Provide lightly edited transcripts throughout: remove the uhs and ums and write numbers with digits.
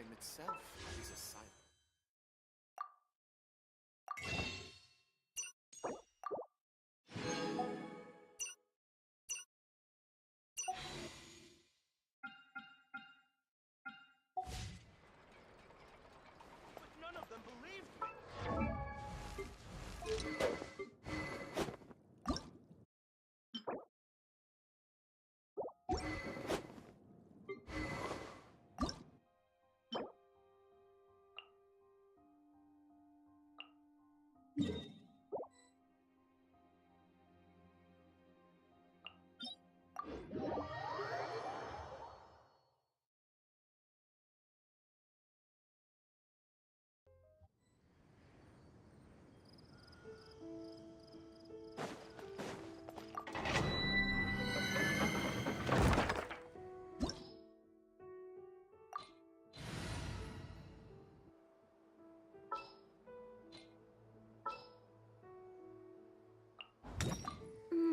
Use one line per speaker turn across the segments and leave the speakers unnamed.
time itself is a silence. But none of them believed me.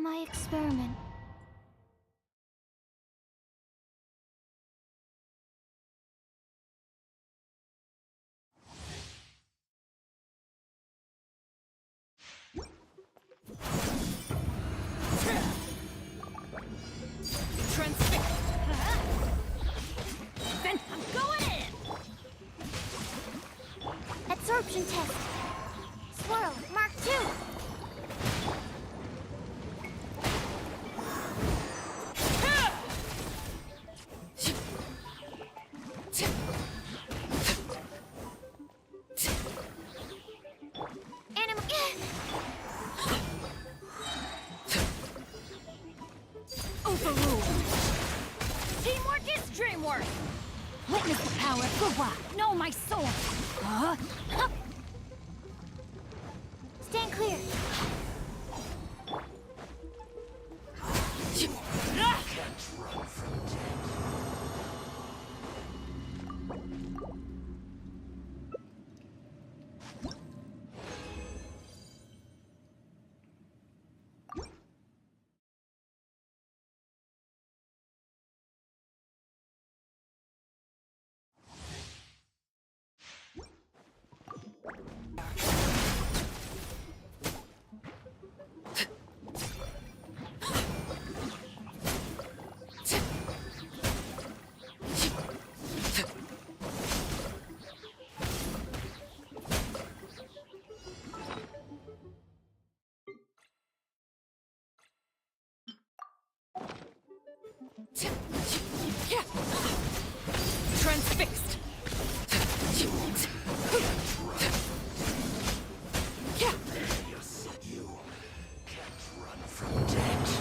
My experiment.
Transfixed. Then I'm going in.
Absorption test. Swirl, Mark 2.
Overruled. Teamwork is dreamwork. Witness the power of Gua. Know my soul. Huh?
Stand clear.
Transfixed.
You can't run from death.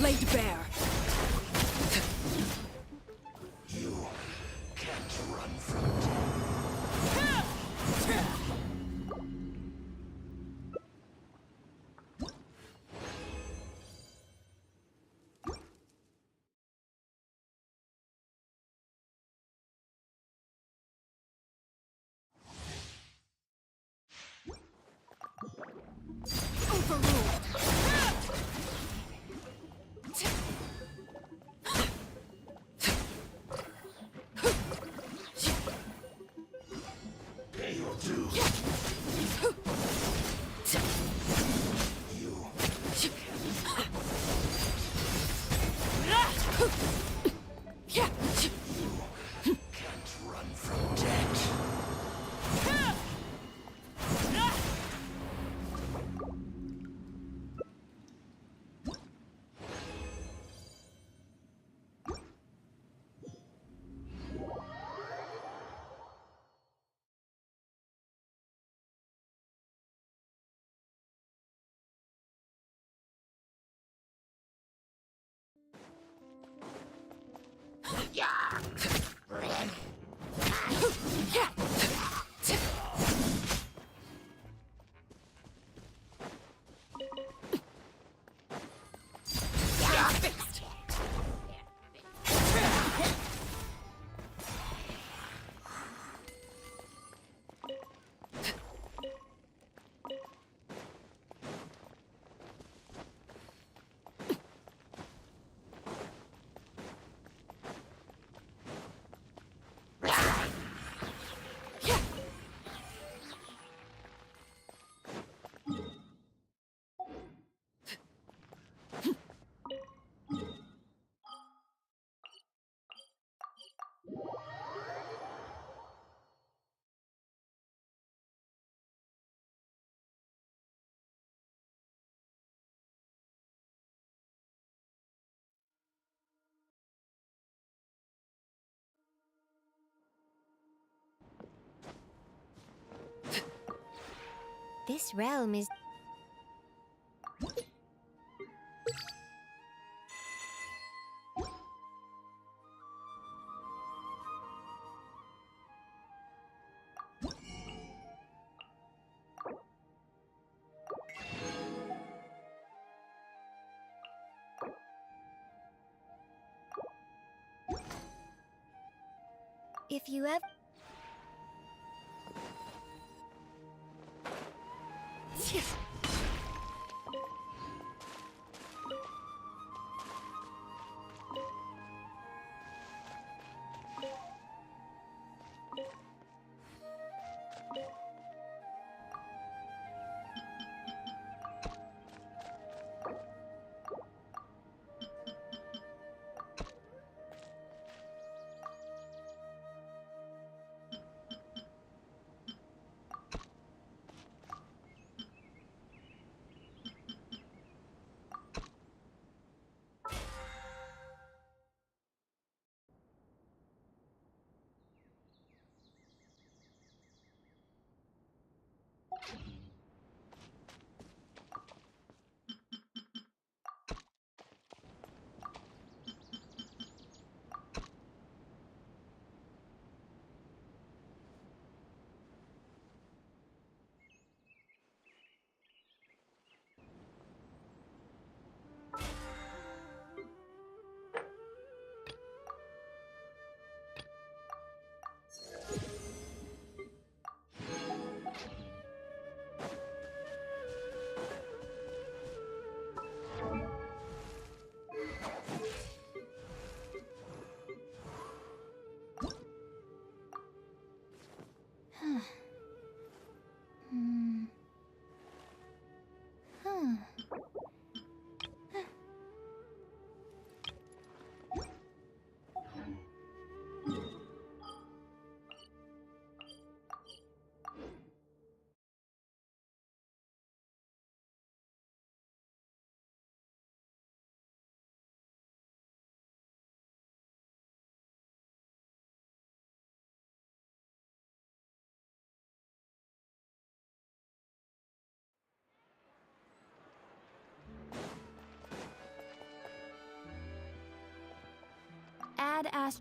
Laid bare.
You can't run from death.
Overruled.
This realm is... If you ever... Add Ash...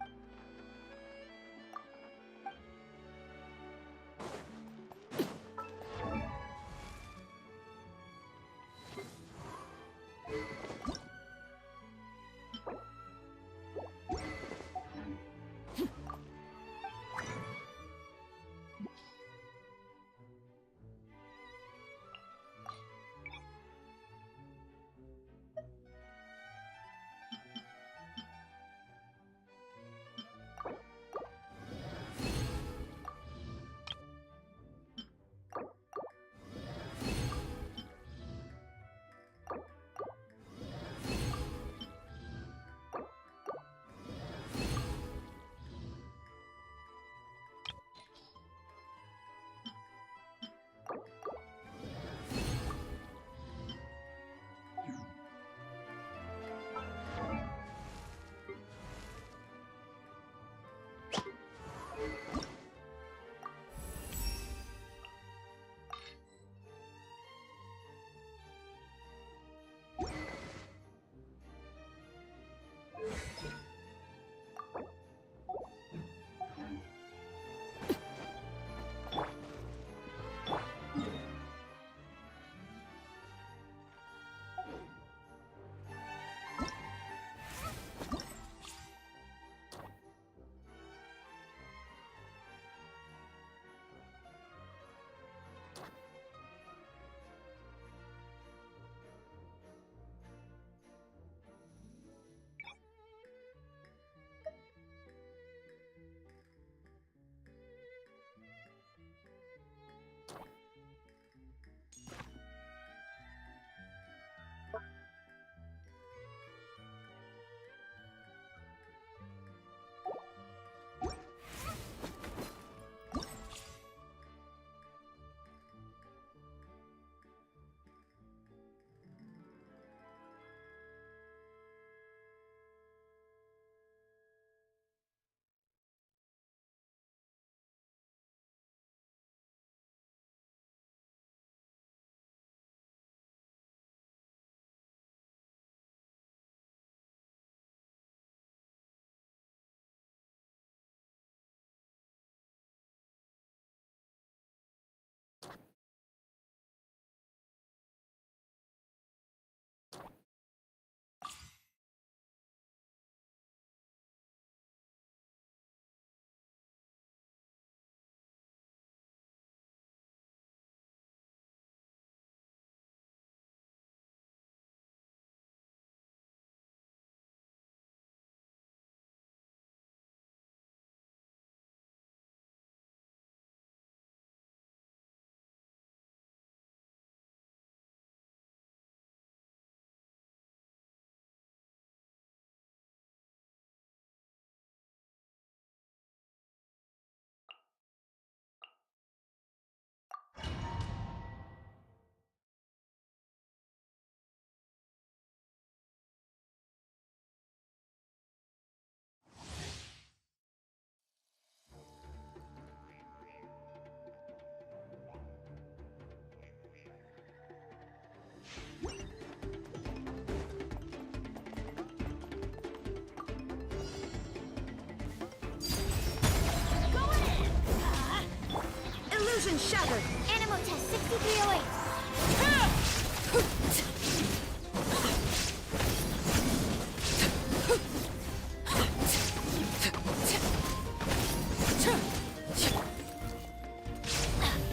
Illusion shattered!
Animal test 6308.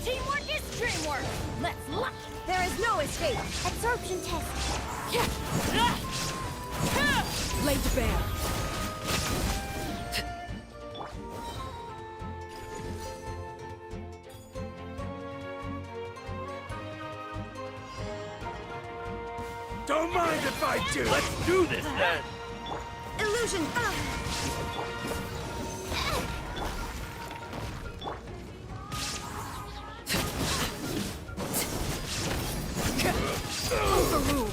Teamwork is dreamwork! Let's lock! There is no escape!
Absorption test.
Laid bare!
Don't mind if I do. Let's do this then.
Illusion! Overruled!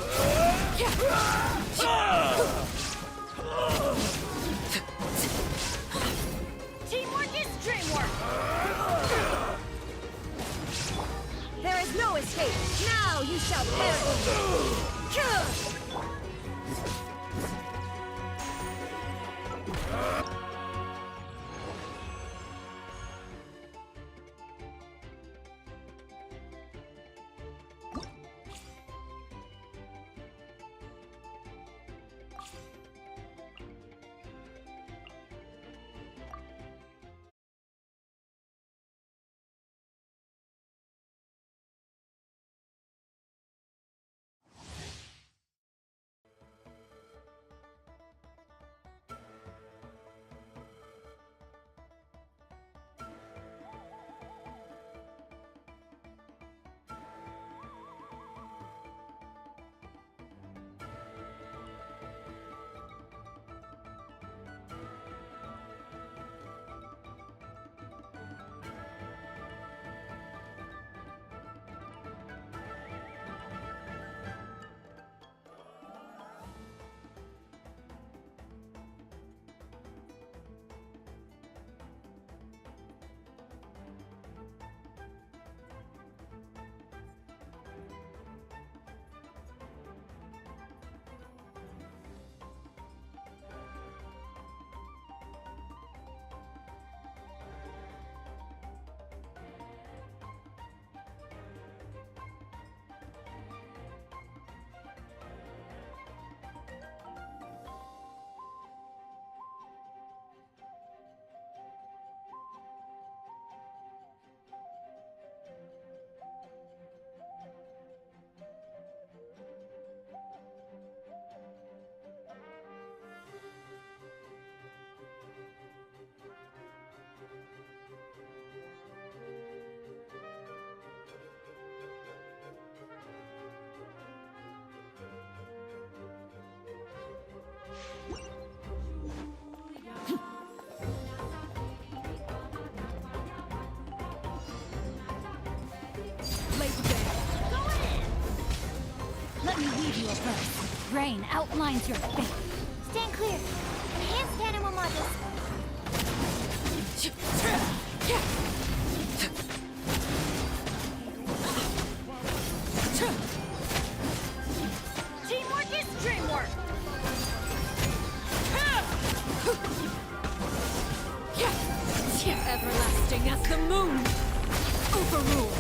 Teamwork is dreamwork! There is no escape! Now you shall perish! Let me weave you a verse. Rain outlines your fate.
Stand clear. Enhanced animal modules.
Teamwork is dreamwork! Everlasting as the moon! Overruled!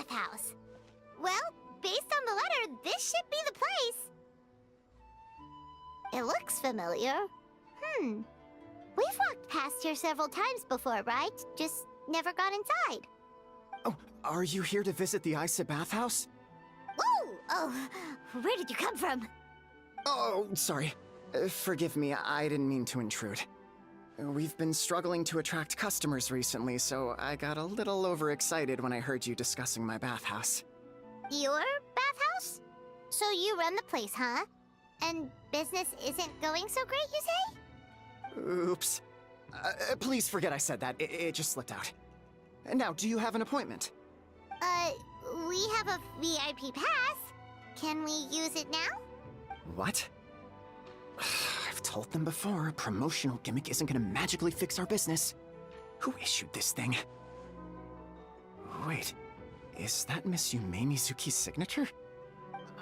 bathhouse. Well, based on the letter, this should be the place. It looks familiar. We've walked past here several times before, right? Just never got inside.
Oh, are you here to visit the Isa bathhouse?
Whoa! Oh, where did you come from?
Oh, sorry. Forgive me, I didn't mean to intrude. We've been struggling to attract customers recently, so I got a little overexcited when I heard you discussing my bathhouse.
Your bathhouse? So you run the place, huh? And business isn't going so great, you say?
Oops. Please forget I said that. It just slipped out. Now, do you have an appointment?
We have a VIP pass. Can we use it now?
What? I've told them before, a promotional gimmick isn't gonna magically fix our business. Who issued this thing? Wait, is that Miss Yume Mizuki's signature?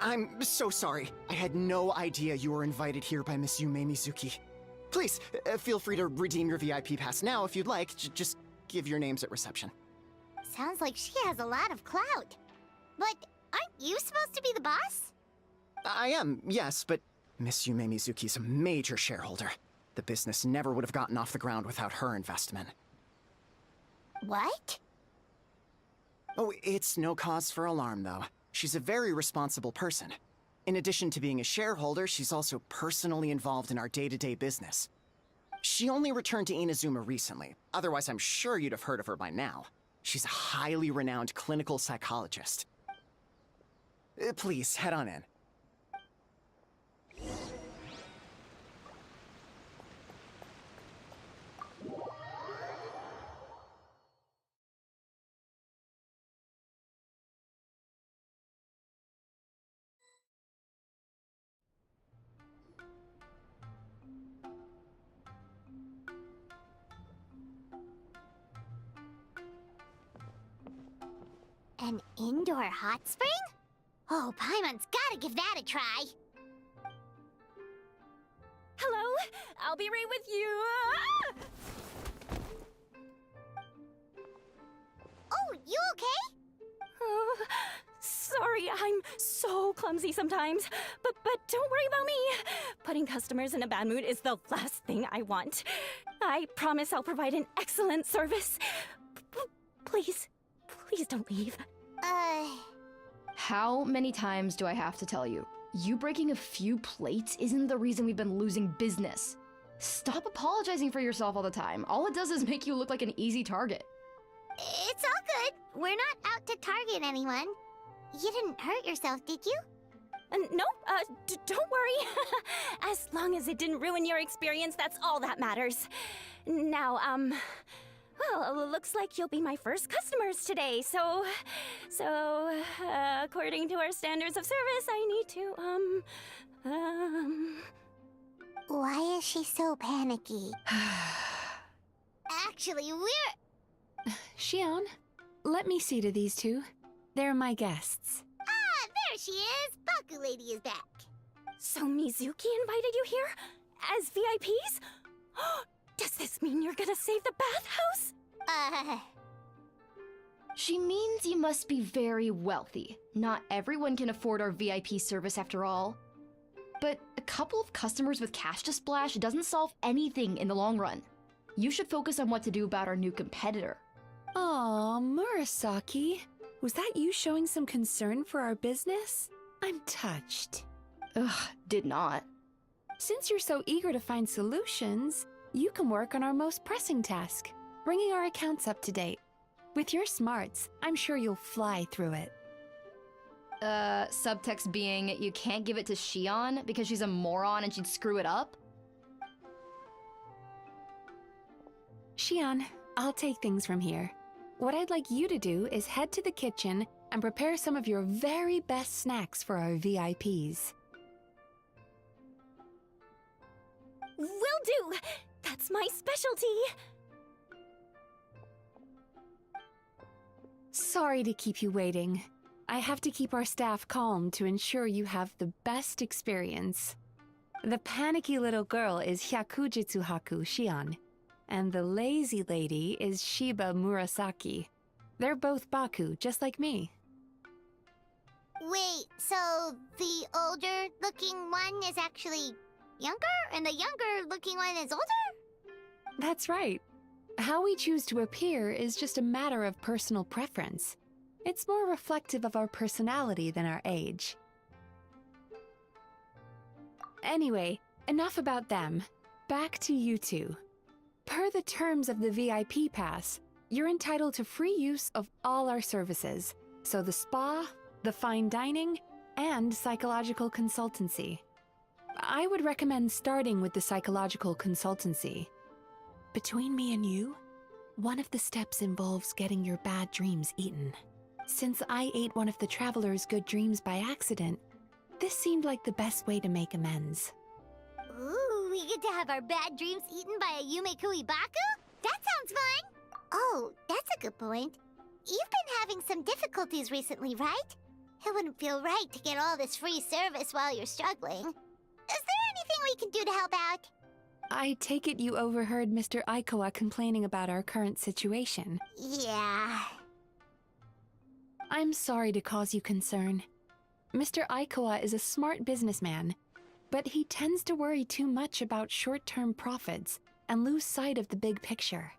I'm so sorry. I had no idea you were invited here by Miss Yume Mizuki. Please, feel free to redeem your VIP pass now if you'd like. Just give your names at reception.
Sounds like she has a lot of clout. But aren't you supposed to be the boss?
I am, yes, but Miss Yume Mizuki's a major shareholder. The business never would have gotten off the ground without her investment.
What?
Oh, it's no cause for alarm, though. She's a very responsible person. In addition to being a shareholder, she's also personally involved in our day-to-day business. She only returned to Inazuma recently. Otherwise, I'm sure you'd have heard of her by now. She's a highly renowned clinical psychologist. Please, head on in.
An indoor hot spring? Oh, Paimon's gotta give that a try.
Hello? I'll be right with you.
Oh, you okay?
Oh, sorry, I'm so clumsy sometimes. But don't worry about me. Putting customers in a bad mood is the last thing I want. I promise I'll provide an excellent service. Please don't leave.
How many times do I have to tell you? You breaking a few plates isn't the reason we've been losing business. Stop apologizing for yourself all the time. All it does is make you look like an easy target.
It's all good. We're not out to target anyone. You didn't hurt yourself, did you?
No, don't worry. As long as it didn't ruin your experience, that's all that matters. Now, well, looks like you'll be my first customers today, so, according to our standards of service, I need to,
Why is she so panicky? Actually, we're...
Xion, let me see to these two. They're my guests.
Ah, there she is! Baku Lady is back.
So Mizuki invited you here? As VIPs? Does this mean you're gonna save the bathhouse?
She means you must be very wealthy. Not everyone can afford our VIP service after all. But a couple of customers with cash to splash doesn't solve anything in the long run. You should focus on what to do about our new competitor.
Aw, Murasaki. Was that you showing some concern for our business? I'm touched.
Ugh, did not.
Since you're so eager to find solutions, you can work on our most pressing task, bringing our accounts up to date. With your smarts, I'm sure you'll fly through it.
Subtext being, you can't give it to Xion because she's a moron and she'd screw it up?
Xion, I'll take things from here. What I'd like you to do is head to the kitchen and prepare some of your very best snacks for our VIPs.
Will do! That's my specialty!
Sorry to keep you waiting. I have to keep our staff calm to ensure you have the best experience. The panicky little girl is Hyakujitsu Haku Xion, and the lazy lady is Shiba Murasaki. They're both Baku, just like me.
Wait, so the older looking one is actually younger, and the younger looking one is older?
That's right. How we choose to appear is just a matter of personal preference. It's more reflective of our personality than our age. Anyway, enough about them. Back to you two. Per the terms of the VIP pass, you're entitled to free use of all our services. So the spa, the fine dining, and psychological consultancy. I would recommend starting with the psychological consultancy. Between me and you, one of the steps involves getting your bad dreams eaten. Since I ate one of the traveler's good dreams by accident, this seemed like the best way to make amends.
Ooh, we get to have our bad dreams eaten by a Yume Kuibaku? That sounds fun! Oh, that's a good point. You've been having some difficulties recently, right? It wouldn't feel right to get all this free service while you're struggling. Is there anything we can do to help out?
I take it you overheard Mr. Aikawa complaining about our current situation.
Yeah.
I'm sorry to cause you concern. Mr. Aikawa is a smart businessman, but he tends to worry too much about short-term profits and lose sight of the big picture.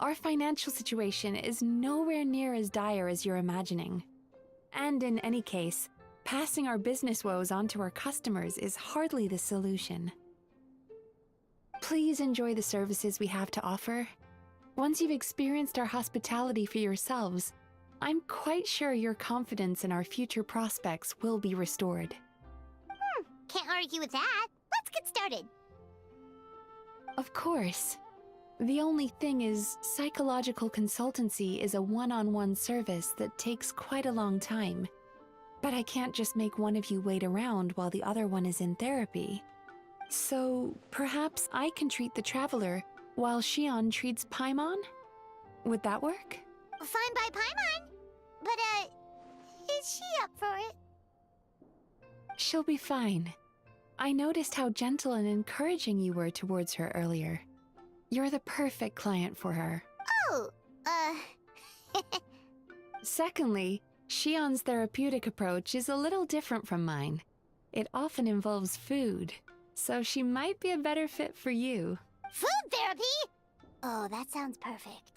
Our financial situation is nowhere near as dire as you're imagining. And in any case, passing our business woes on to our customers is hardly the solution. Please enjoy the services we have to offer. Once you've experienced our hospitality for yourselves, I'm quite sure your confidence in our future prospects will be restored.
Can't argue with that. Let's get started.
Of course. The only thing is, psychological consultancy is a one-on-one service that takes quite a long time. But I can't just make one of you wait around while the other one is in therapy. So, perhaps I can treat the traveler while Shion treats Paimon? Would that work?
Fine by Paimon. But, is she up for it?
She'll be fine. I noticed how gentle and encouraging you were towards her earlier. You're the perfect client for her.
Oh,
Secondly, Shion's therapeutic approach is a little different from mine. It often involves food, so she might be a better fit for you.
food therapy? Oh, that sounds perfect.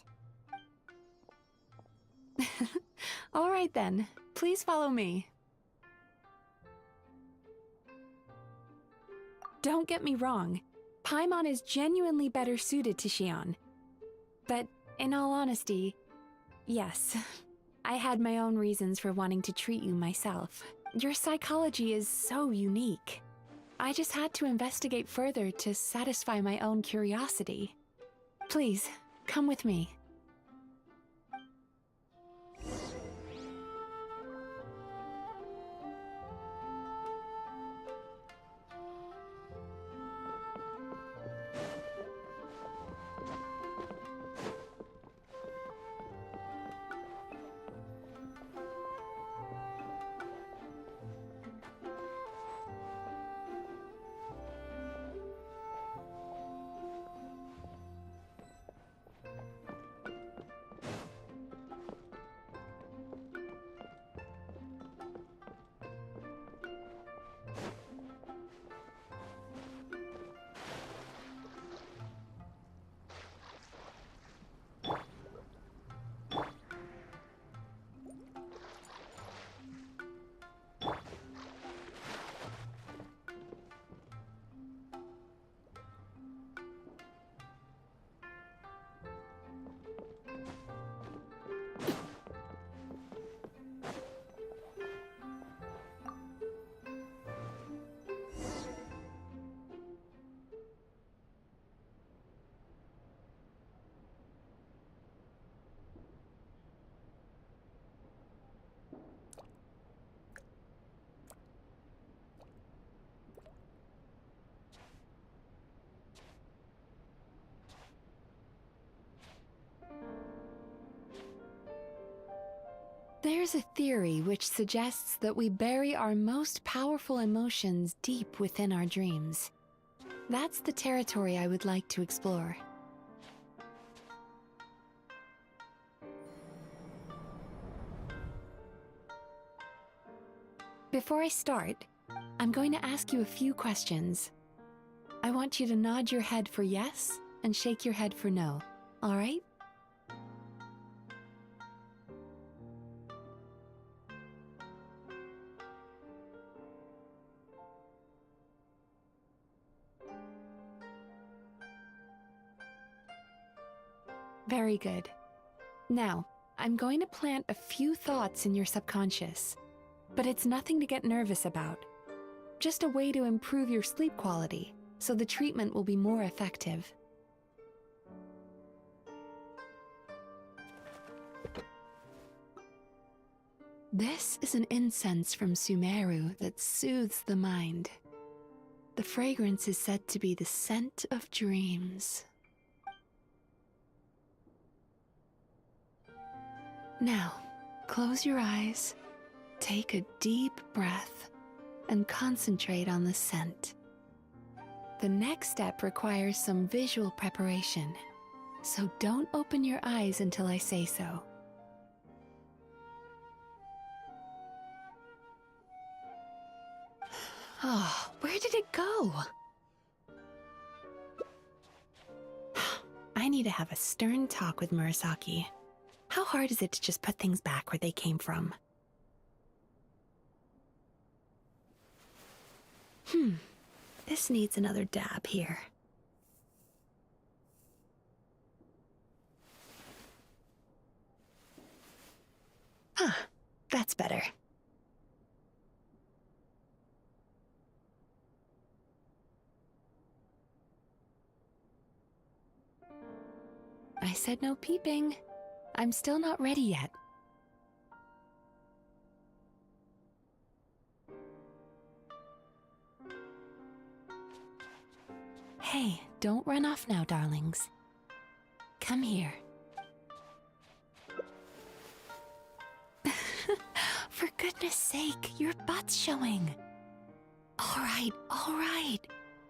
All right then, please follow me. Don't get me wrong, Paimon is genuinely better suited to Shion. But in all honesty, yes, I had my own reasons for wanting to treat you myself. Your psychology is so unique. I just had to investigate further to satisfy my own curiosity. Please, come with me. There's a theory which suggests that we bury our most powerful emotions deep within our dreams. That's the territory I would like to explore. Before I start, I'm going to ask you a few questions. I want you to nod your head for yes and shake your head for no, all right? Very good. Now, I'm going to plant a few thoughts in your subconscious, but it's nothing to get nervous about. Just a way to improve your sleep quality, so the treatment will be more effective. This is an incense from Sumeru that soothes the mind. The fragrance is said to be the scent of dreams. Now, close your eyes, take a deep breath, and concentrate on the scent. The next step requires some visual preparation, so don't open your eyes until I say so. Oh, where did it go? I need to have a stern talk with Murasaki. How hard is it to just put things back where they came from? This needs another dab here. That's better. I said no peeping. I'm still not ready yet. Hey, don't run off now, darlings. Come here. For goodness sake, your butt's showing. All right.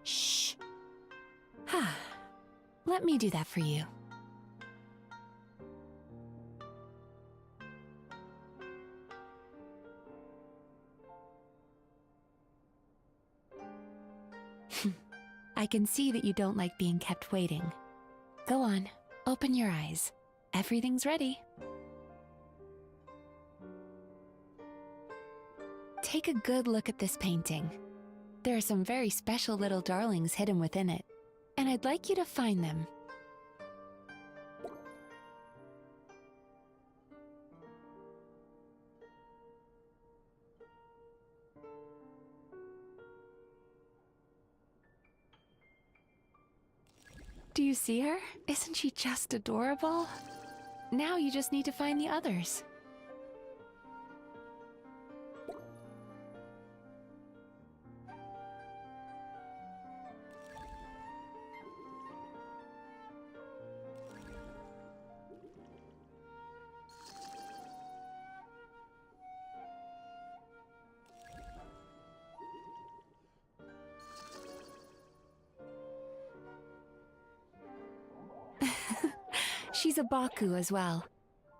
Shh. Let me do that for you. I can see that you don't like being kept waiting. Go on, open your eyes. Everything's ready. Take a good look at this painting. There are some very special little darlings hidden within it, and I'd like you to find them. Do you see her? Isn't she just adorable? Now you just need to find the others. She's a Baku as well.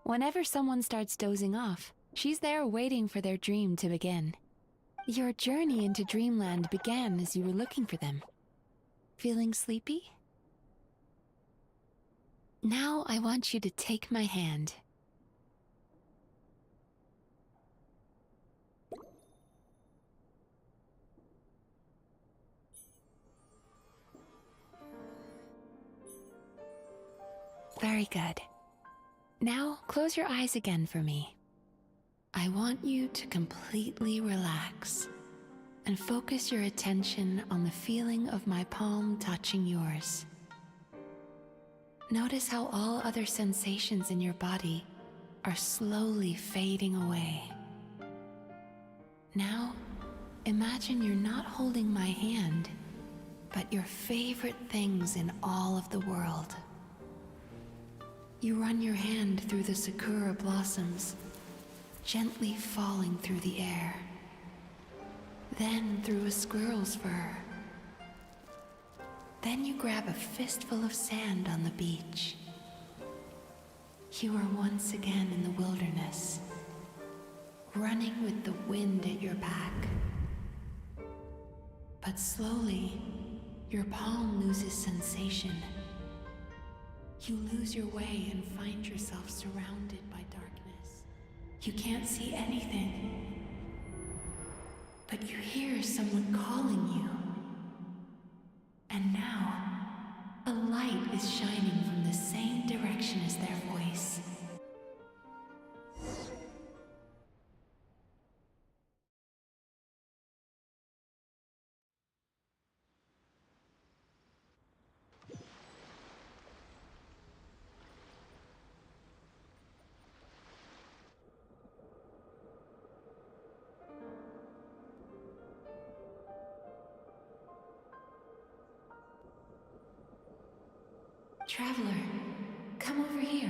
Whenever someone starts dozing off, she's there waiting for their dream to begin. Your journey into Dreamland began as you were looking for them. Feeling sleepy? Now I want you to take my hand. Very good. Now, close your eyes again for me. I want you to completely relax and focus your attention on the feeling of my palm touching yours. Notice how all other sensations in your body are slowly fading away. Now, imagine you're not holding my hand, but your favorite things in all of the world. You run your hand through the sakura blossoms, gently falling through the air. Then through a squirrel's fur. Then you grab a fistful of sand on the beach. You are once again in the wilderness, running with the wind at your back. But slowly, your palm loses sensation. You lose your way and find yourself surrounded by darkness. You can't see anything, but you hear someone calling you. And now, a light is shining from the same direction as their voice. Traveler, come over here.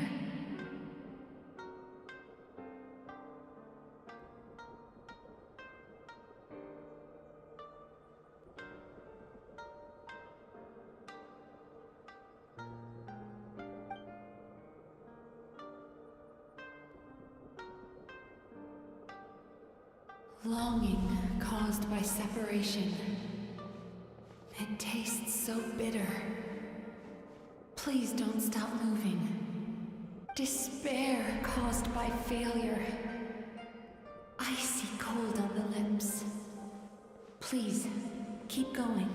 Longing caused by separation. It tastes so bitter. Please don't stop moving. Despair caused by failure. Icy cold on the lips. Please, keep going.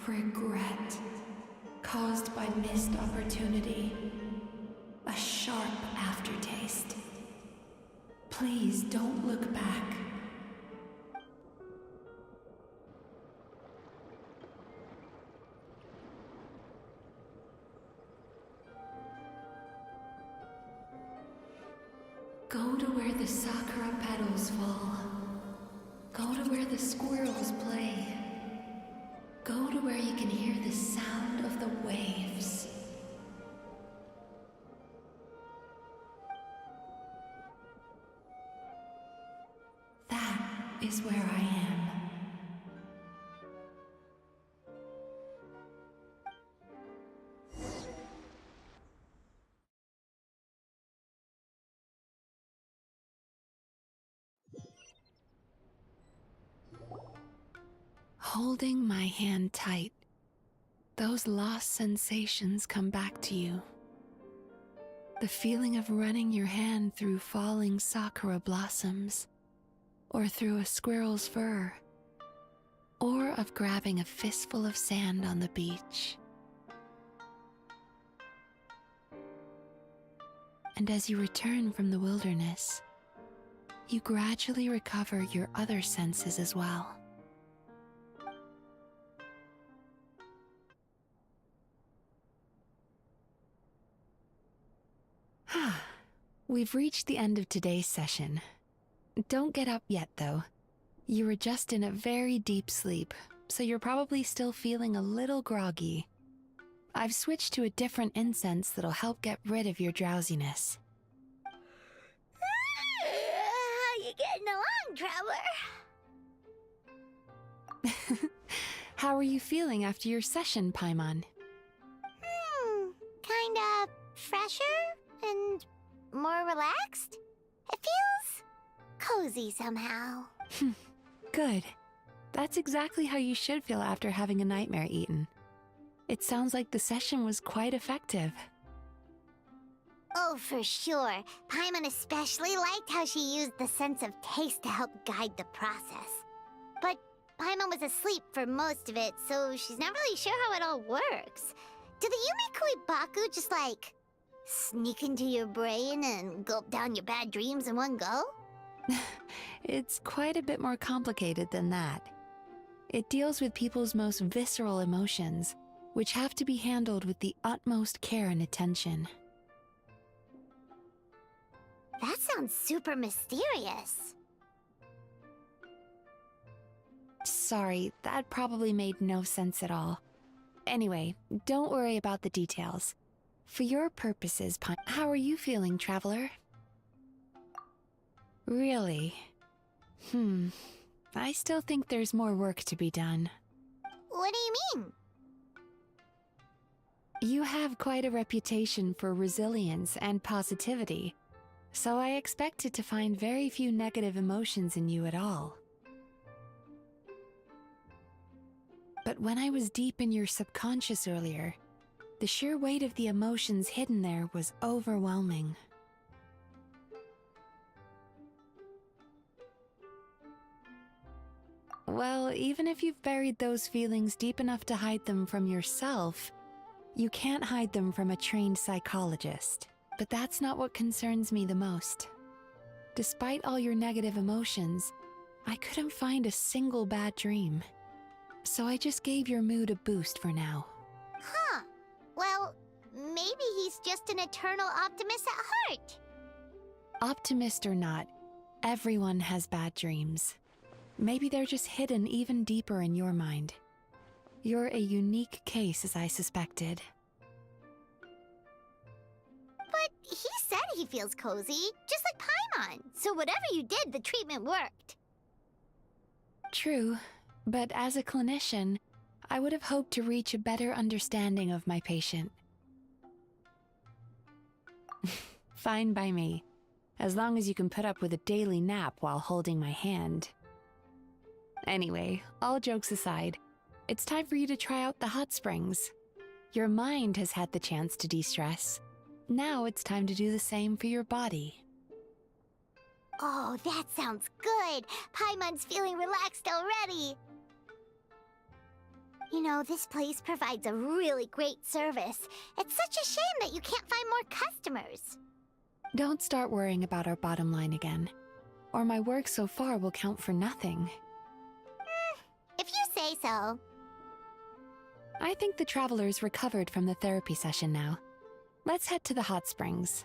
Regret caused by missed opportunity. A sharp aftertaste. Please don't look back. Go to where the sakura petals fall. Go to where the squirrels play. Go to where you can hear the sound of the waves. That is where I am. Holding my hand tight, those lost sensations come back to you. The feeling of running your hand through falling sakura blossoms, or through a squirrel's fur, or of grabbing a fistful of sand on the beach. And as you return from the wilderness, you gradually recover your other senses as well. We've reached the end of today's session. Don't get up yet, though. You were just in a very deep sleep, so you're probably still feeling a little groggy. I've switched to a different incense that'll help get rid of your drowsiness.
How you getting along, Traveler?
How are you feeling after your session, Paimon?
Kinda fresher and more relaxed? It feels cozy somehow.
Good. That's exactly how you should feel after having a nightmare eaten. It sounds like the session was quite effective.
Oh, for sure. Paimon especially liked how she used the sense of taste to help guide the process. But Paimon was asleep for most of it, so she's not really sure how it all works. Do the Yume Baku just like sneak into your brain and gulp down your bad dreams in one go?
It's quite a bit more complicated than that. It deals with people's most visceral emotions, which have to be handled with the utmost care and attention.
That sounds super mysterious.
Sorry, that probably made no sense at all. Anyway, don't worry about the details. For your purposes, how are you feeling, Traveler? Really? I still think there's more work to be done.
What do you mean?
You have quite a reputation for resilience and positivity, so I expected to find very few negative emotions in you at all. But when I was deep in your subconscious earlier, the sheer weight of the emotions hidden there was overwhelming. Well, even if you've buried those feelings deep enough to hide them from yourself, you can't hide them from a trained psychologist. But that's not what concerns me the most. Despite all your negative emotions, I couldn't find a single bad dream. So I just gave your mood a boost for now.
Huh. Well, maybe he's just an eternal optimist at heart.
Optimist or not, everyone has bad dreams. Maybe they're just hidden even deeper in your mind. You're a unique case, as I suspected.
But he said he feels cozy, just like Paimon. So whatever you did, the treatment worked.
True, but as a clinician, I would have hoped to reach a better understanding of my patient. Fine by me, as long as you can put up with a daily nap while holding my hand. Anyway, all jokes aside, it's time for you to try out the hot springs. Your mind has had the chance to de-stress. Now it's time to do the same for your body.
Oh, that sounds good. Paimon's feeling relaxed already. You know, this place provides a really great service. It's such a shame that you can't find more customers.
Don't start worrying about our bottom line again, or my work so far will count for nothing.
If you say so.
I think the travelers recovered from the therapy session now. Let's head to the hot springs.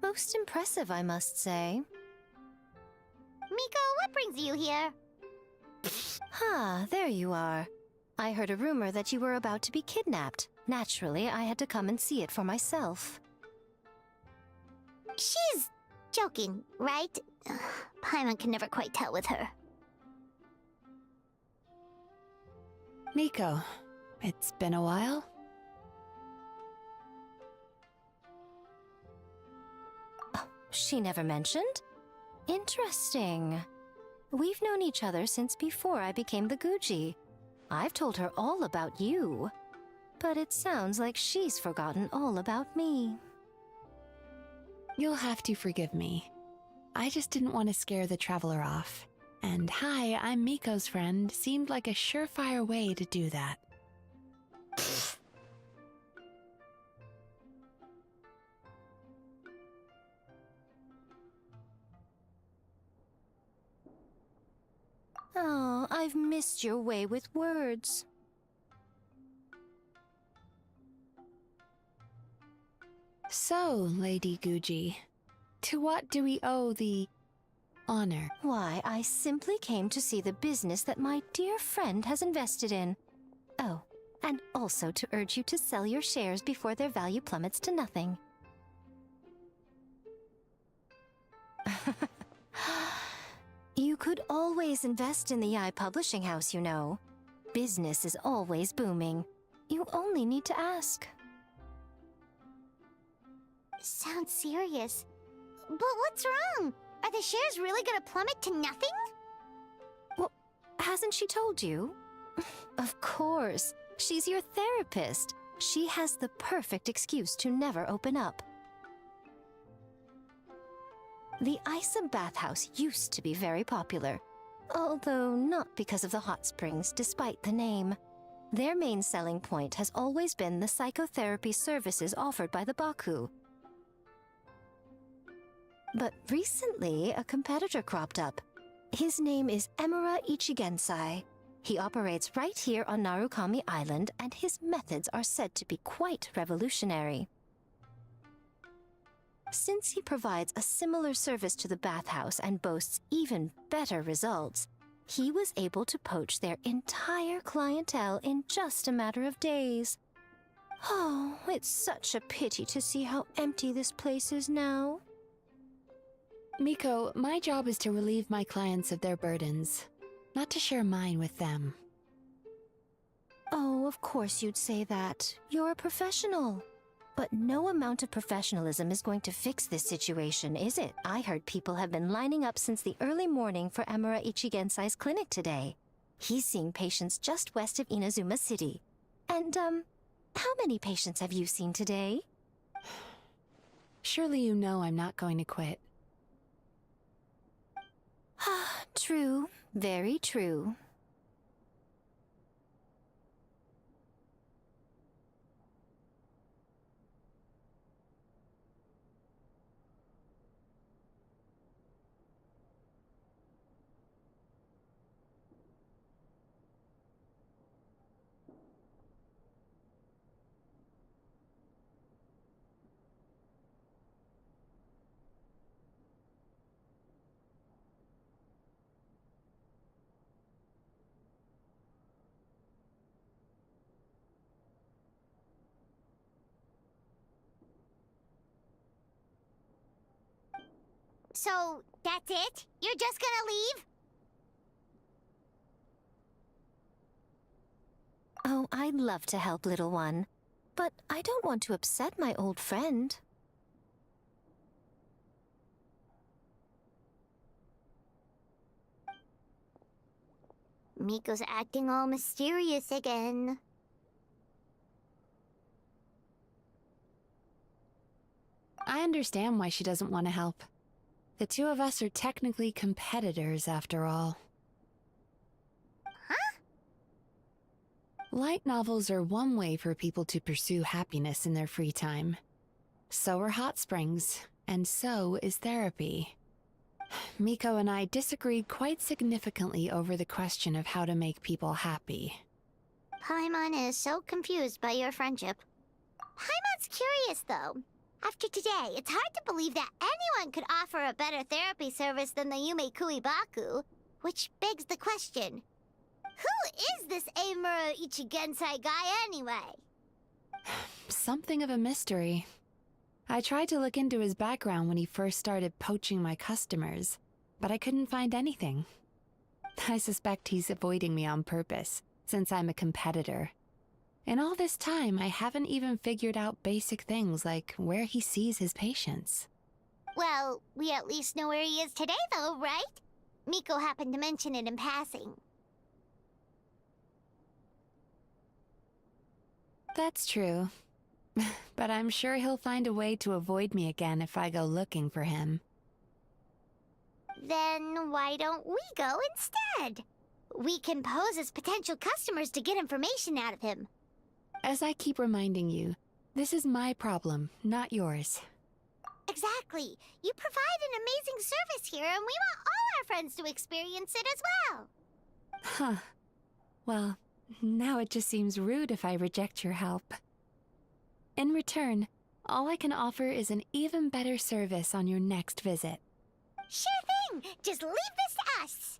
Most impressive, I must say.
Miko, what brings you here?
There you are. I heard a rumor that you were about to be kidnapped. Naturally, I had to come and see it for myself.
She's joking, right? Paimon can never quite tell with her.
Miko, it's been a while.
She never mentioned? Interesting. We've known each other since before I became the Guji. I've told her all about you. But it sounds like she's forgotten all about me.
You'll have to forgive me. I just didn't want to scare the traveler off. And hi, I'm Miko's friend seemed like a surefire way to do that.
Oh, I've missed your way with words.
So, Lady Guji, to what do we owe the honor?
Why, I simply came to see the business that my dear friend has invested in. Oh, and also to urge you to sell your shares before their value plummets to nothing. You could always invest in the Yae Publishing House, you know. Business is always booming. You only need to ask.
Sounds serious. But what's wrong? Are the shares really gonna plummet to nothing?
Well, hasn't she told you? Of course. She's your therapist. She has the perfect excuse to never open up. The Isa bathhouse used to be very popular, although not because of the hot springs, despite the name. Their main selling point has always been the psychotherapy services offered by the Baku. But recently, a competitor cropped up. His name is Emura Ichigensai. He operates right here on Narukami Island, and his methods are said to be quite revolutionary. Since he provides a similar service to the bathhouse and boasts even better results, he was able to poach their entire clientele in just a matter of days. Oh, it's such a pity to see how empty this place is now.
Miko, my job is to relieve my clients of their burdens, not to share mine with them.
Oh, of course you'd say that. You're a professional. But no amount of professionalism is going to fix this situation, is it? I heard people have been lining up since the early morning for Emura Ichigensai's clinic today. He's seeing patients just west of Inazuma City. And, how many patients have you seen today?
Surely you know I'm not going to quit.
True. Very true.
So, that's it? You're just gonna leave?
Oh, I'd love to help, little one. But I don't want to upset my old friend.
Miko's acting all mysterious again.
I understand why she doesn't want to help. The two of us are technically competitors, after all.
Huh?
Light novels are one way for people to pursue happiness in their free time. So are hot springs, and so is therapy. Miko and I disagreed quite significantly over the question of how to make people happy.
Paimon is so confused by your friendship. Paimon's curious, though. After today, it's hard to believe that anyone could offer a better therapy service than the Yume Baku, which begs the question, who is this Emura Ichigensai guy anyway?
Something of a mystery. I tried to look into his background when he first started poaching my customers, but I couldn't find anything. I suspect he's avoiding me on purpose, since I'm a competitor. In all this time, I haven't even figured out basic things like where he sees his patients.
Well, we at least know where he is today, though, right? Miko happened to mention it in passing.
That's true. But I'm sure he'll find a way to avoid me again if I go looking for him.
Then why don't we go instead? We can pose as potential customers to get information out of him.
As I keep reminding you, this is my problem, not yours.
Exactly. You provide an amazing service here, and we want all our friends to experience it as well.
Huh. Well, now it just seems rude if I reject your help. In return, all I can offer is an even better service on your next visit.
Sure thing. Just leave this to us.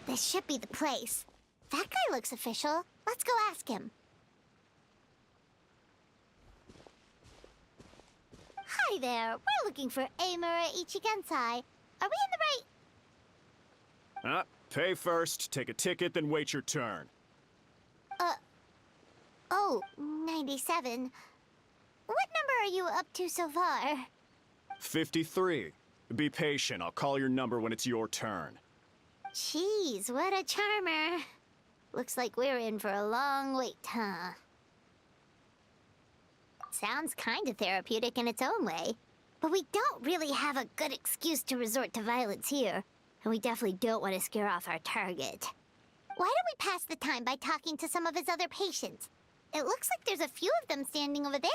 This should be the place. That guy looks official. Let's go ask him. Hi there. We're looking for Amura Ichigensai. Are we in the right...
Pay first, take a ticket, then wait your turn.
Oh, 97. What number are you up to so far?
53. Be patient, I'll call your number when it's your turn.
Jeez, what a charmer. Looks like we're in for a long wait, huh? Sounds kinda therapeutic in its own way. But we don't really have a good excuse to resort to violence here. And we definitely don't want to scare off our target. Why don't we pass the time by talking to some of his other patients? It looks like there's a few of them standing over there.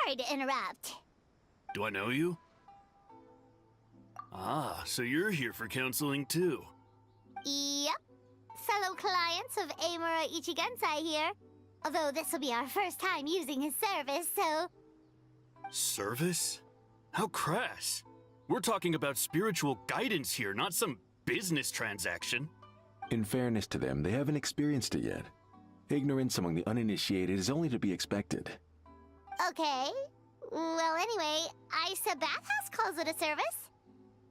Sorry to interrupt.
Do I know you? Ah, so you're here for counseling too.
Yep. Fellow clients of Amura Ichigensai here. Although this will be our first time using his service, so...
Service? How crass. We're talking about spiritual guidance here, not some business transaction.
In fairness to them, they haven't experienced it yet. Ignorance among the uninitiated is only to be expected.
Okay. Well, anyway, Isa Bathhouse calls it a service.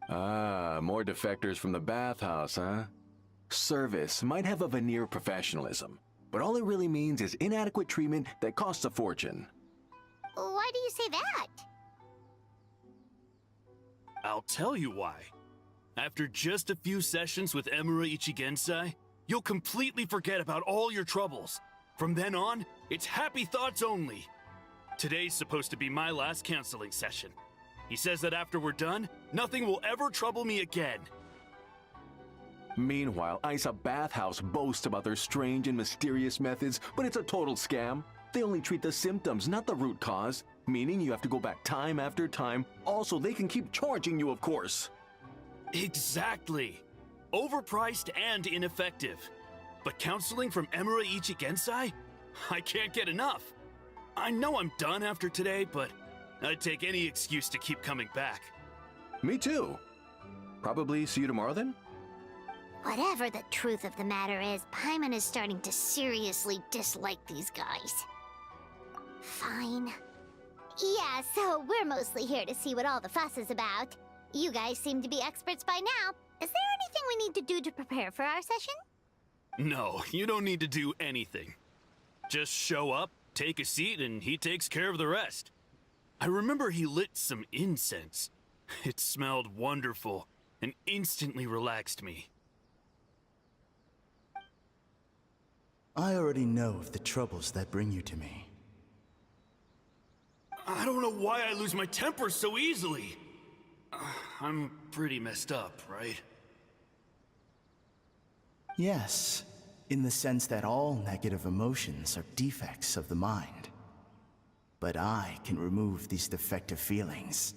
Ah, more defectors from the bathhouse, huh? Service might have a veneer of professionalism, but all it really means is inadequate treatment that costs a fortune.
Why do you say that?
I'll tell you why. After just a few sessions with Amura Ichigensai, you'll completely forget about all your troubles. From then on, it's happy thoughts only. Today's supposed to be my last counseling session. He says that after we're done, nothing will ever trouble me again.
Meanwhile, Isa Bathhouse boasts about their strange and mysterious methods, but it's a total scam. They only treat the symptoms, not the root cause, meaning you have to go back time after time. Also, they can keep charging you, of course.
Exactly. Overpriced and ineffective. But counseling from Amura Ichigensai? I can't get enough. I know I'm done after today, but I'd take any excuse to keep coming back.
Me too. Probably see you tomorrow then?
Whatever the truth of the matter is, Paimon is starting to seriously dislike these guys. Fine. Yeah, so we're mostly here to see what all the fuss is about. You guys seem to be experts by now. Is there anything we need to do to prepare for our session?
No, you don't need to do anything. Just show up, take a seat, and he takes care of the rest. I remember he lit some incense. It smelled wonderful and instantly relaxed me.
I already know of the troubles that bring you to me.
I don't know why I lose my temper so easily. I'm pretty messed up, right?
Yes, in the sense that all negative emotions are defects of the mind. But I can remove these defective feelings,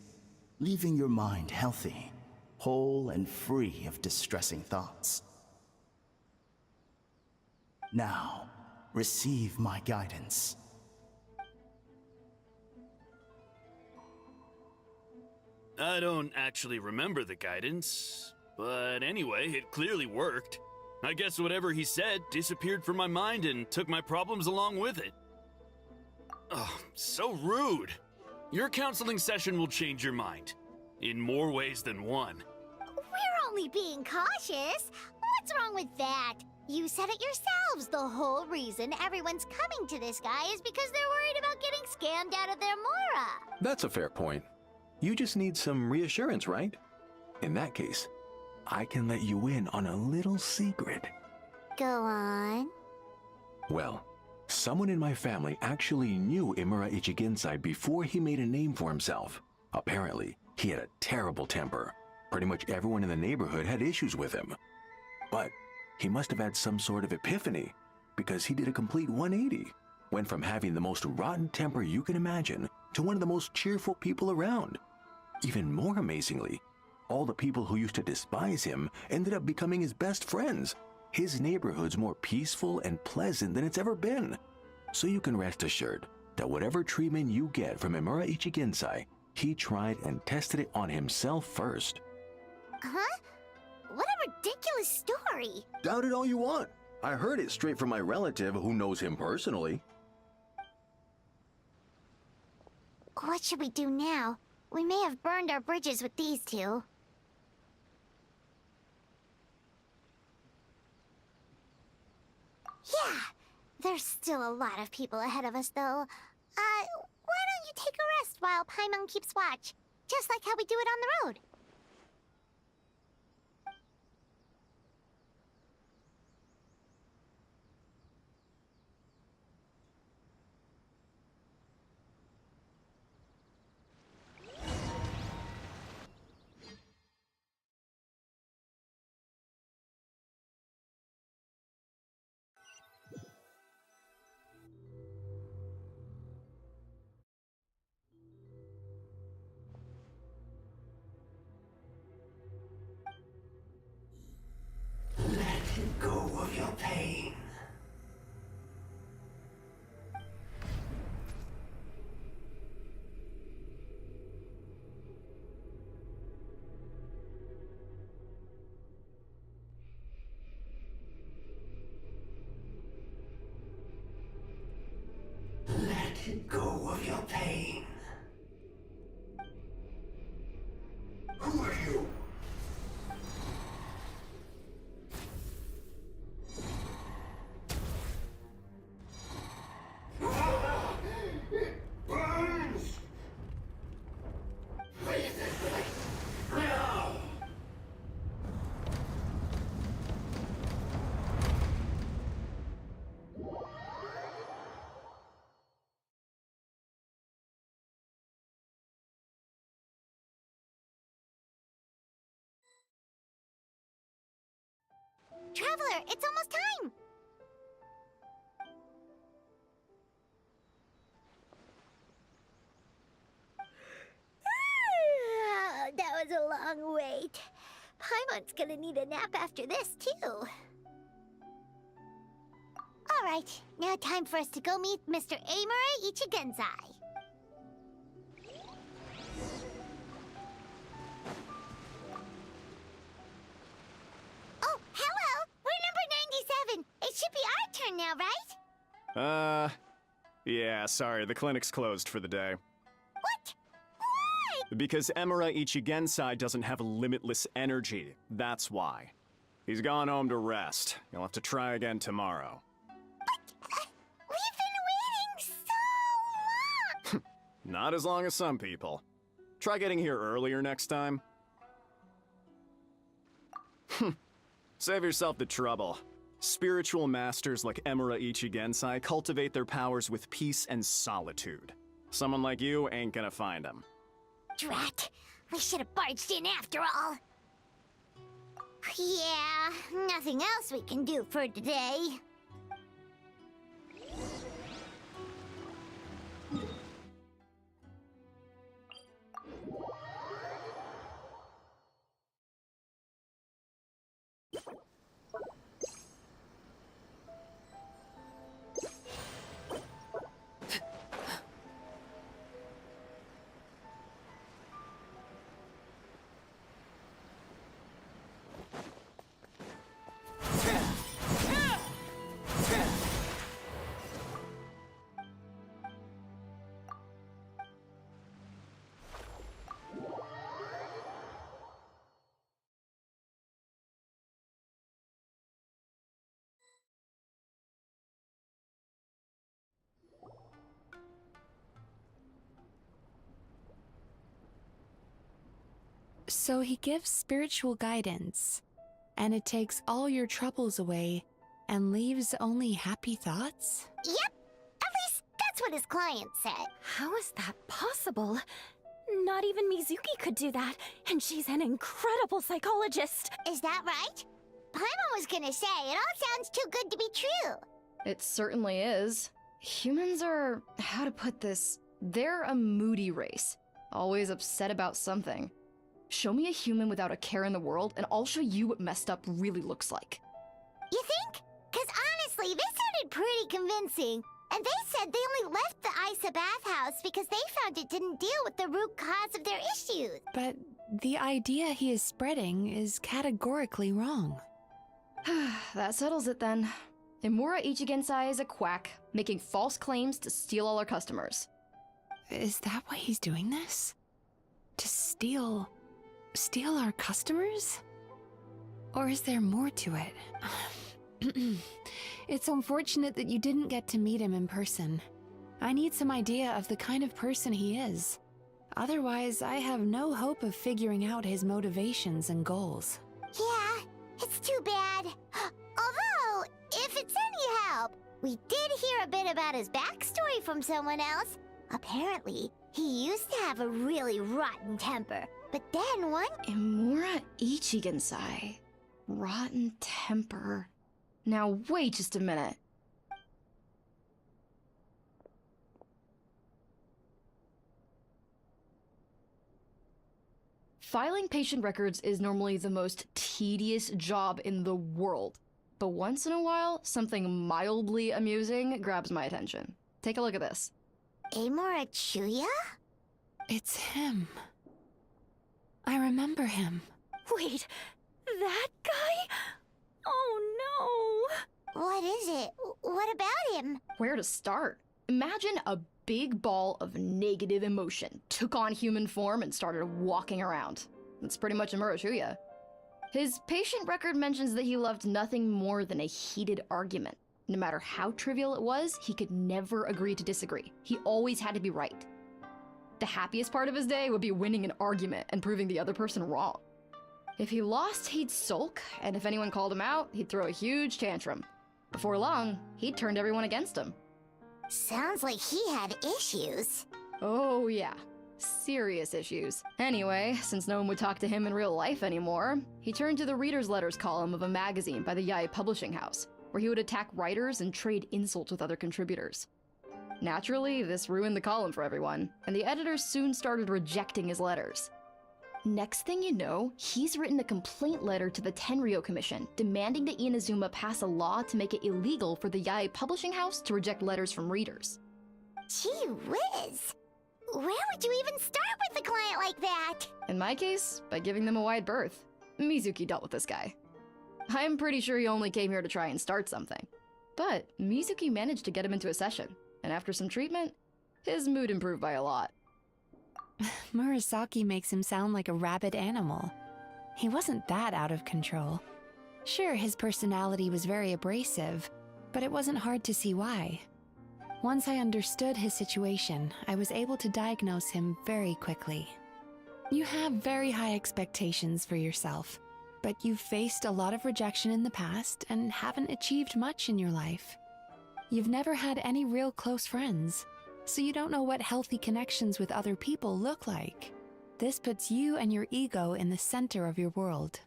leaving your mind healthy, whole and free of distressing thoughts. Now, receive my guidance.
I don't actually remember the guidance, but anyway, it clearly worked. I guess whatever he said disappeared from my mind and took my problems along with it. Oh, so rude. Your counseling session will change your mind. In more ways than one.
We're only being cautious. What's wrong with that? You said it yourselves. The whole reason everyone's coming to this guy is because they're worried about getting scammed out of their Mora.
That's a fair point. You just need some reassurance, right? In that case, I can let you in on a little secret.
Go on.
Well, someone in my family actually knew Imura Ichigensai before he made a name for himself. Apparently, he had a terrible temper. Pretty much everyone in the neighborhood had issues with him. But he must have had some sort of epiphany, because he did a complete 180. Went from having the most rotten temper you can imagine to one of the most cheerful people around. Even more amazingly, all the people who used to despise him ended up becoming his best friends. His neighborhood's more peaceful and pleasant than it's ever been. So you can rest assured that whatever treatment you get from Imura Ichigensai, he tried and tested it on himself first.
Huh? What a ridiculous story.
Doubt it all you want. I heard it straight from my relative who knows him personally.
What should we do now? We may have burned our bridges with these two. Yeah, there's still a lot of people ahead of us, though. Why don't you take a rest while Paimon keeps watch? Just like how we do it on the road.
Let go of your pain. Let go of your pain. Who are you? It burns! Leave this place now!
Traveler, it's almost time! That was a long wait. Paimon's gonna need a nap after this, too. Alright, now time for us to go meet Mr. Imura Ichigensai. Oh, hello! We're number 97! It should be our turn now, right?
Yeah, sorry, the clinic's closed for the day.
What? Why?
Because Imura Ichigensai doesn't have limitless energy, that's why. He's gone home to rest. You'll have to try again tomorrow.
We've been waiting so long!
Not as long as some people. Try getting here earlier next time. Save yourself the trouble. Spiritual masters like Imura Ichigensai cultivate their powers with peace and solitude. Someone like you ain't gonna find them.
Drat! We should have barged in after all. Yeah, nothing else we can do for today.
So he gives spiritual guidance, and it takes all your troubles away and leaves only happy thoughts?
Yep. At least that's what his client said.
How is that possible? Not even Mizuki could do that, and she's an incredible psychologist.
Is that right? Paimon was gonna say, it all sounds too good to be true.
It certainly is. Humans are, how to put this, they're a moody race. Always upset about something. Show me a human without a care in the world, and I'll show you what messed up really looks like.
You think? Because honestly, this sounded pretty convincing. And they said they only left the Isa bathhouse because they found it didn't deal with the root cause of their issues.
But the idea he is spreading is categorically wrong.
That settles it then. Imura Ichigensai is a quack, making false claims to steal all our customers.
Is that why he's doing this? To steal our customers? Or is there more to it? It's unfortunate that you didn't get to meet him in person. I need some idea of the kind of person he is. Otherwise, I have no hope of figuring out his motivations and goals.
Yeah, it's too bad. Although, if it's any help, we did hear a bit about his backstory from someone else. Apparently, he used to have a really rotten temper, but then one...
Imura Ichigensai. Rotten temper. Now wait just a minute. Filing patient records is normally the most tedious job in the world. But once in a while, something mildly amusing grabs my attention. Take a look at this.
Amora Chuya?
It's him. I remember him.
Wait, that guy? Oh no!
What is it? What about him?
Where to start? Imagine a big ball of negative emotion took on human form and started walking around. That's pretty much Imura Chuya. His patient record mentions that he loved nothing more than a heated argument. No matter how trivial it was, he could never agree to disagree. He always had to be right. The happiest part of his day would be winning an argument and proving the other person wrong. If he lost, he'd sulk, and if anyone called him out, he'd throw a huge tantrum. Before long, he'd turned everyone against him.
Sounds like he had issues.
Oh yeah, serious issues. Anyway, since no one would talk to him in real life anymore, he turned to the reader's letters column of a magazine by the Yae Publishing House, where he would attack writers and trade insults with other contributors. Naturally, this ruined the column for everyone, and the editors soon started rejecting his letters. Next thing you know, he's written a complaint letter to the Tenryo Commission, demanding that Inazuma pass a law to make it illegal for the Yae Publishing House to reject letters from readers.
Gee whiz! Where would you even start with a client like that?
In my case, by giving them a wide berth. Mizuki dealt with this guy. I'm pretty sure he only came here to try and start something. But Mizuki managed to get him into a session, and after some treatment, his mood improved by a lot.
Murasaki makes him sound like a rabid animal. He wasn't that out of control. Sure, his personality was very abrasive, but it wasn't hard to see why. Once I understood his situation, I was able to diagnose him very quickly. You have very high expectations for yourself, but you've faced a lot of rejection in the past and haven't achieved much in your life. You've never had any real close friends, so you don't know what healthy connections with other people look like. This puts you and your ego in the center of your world.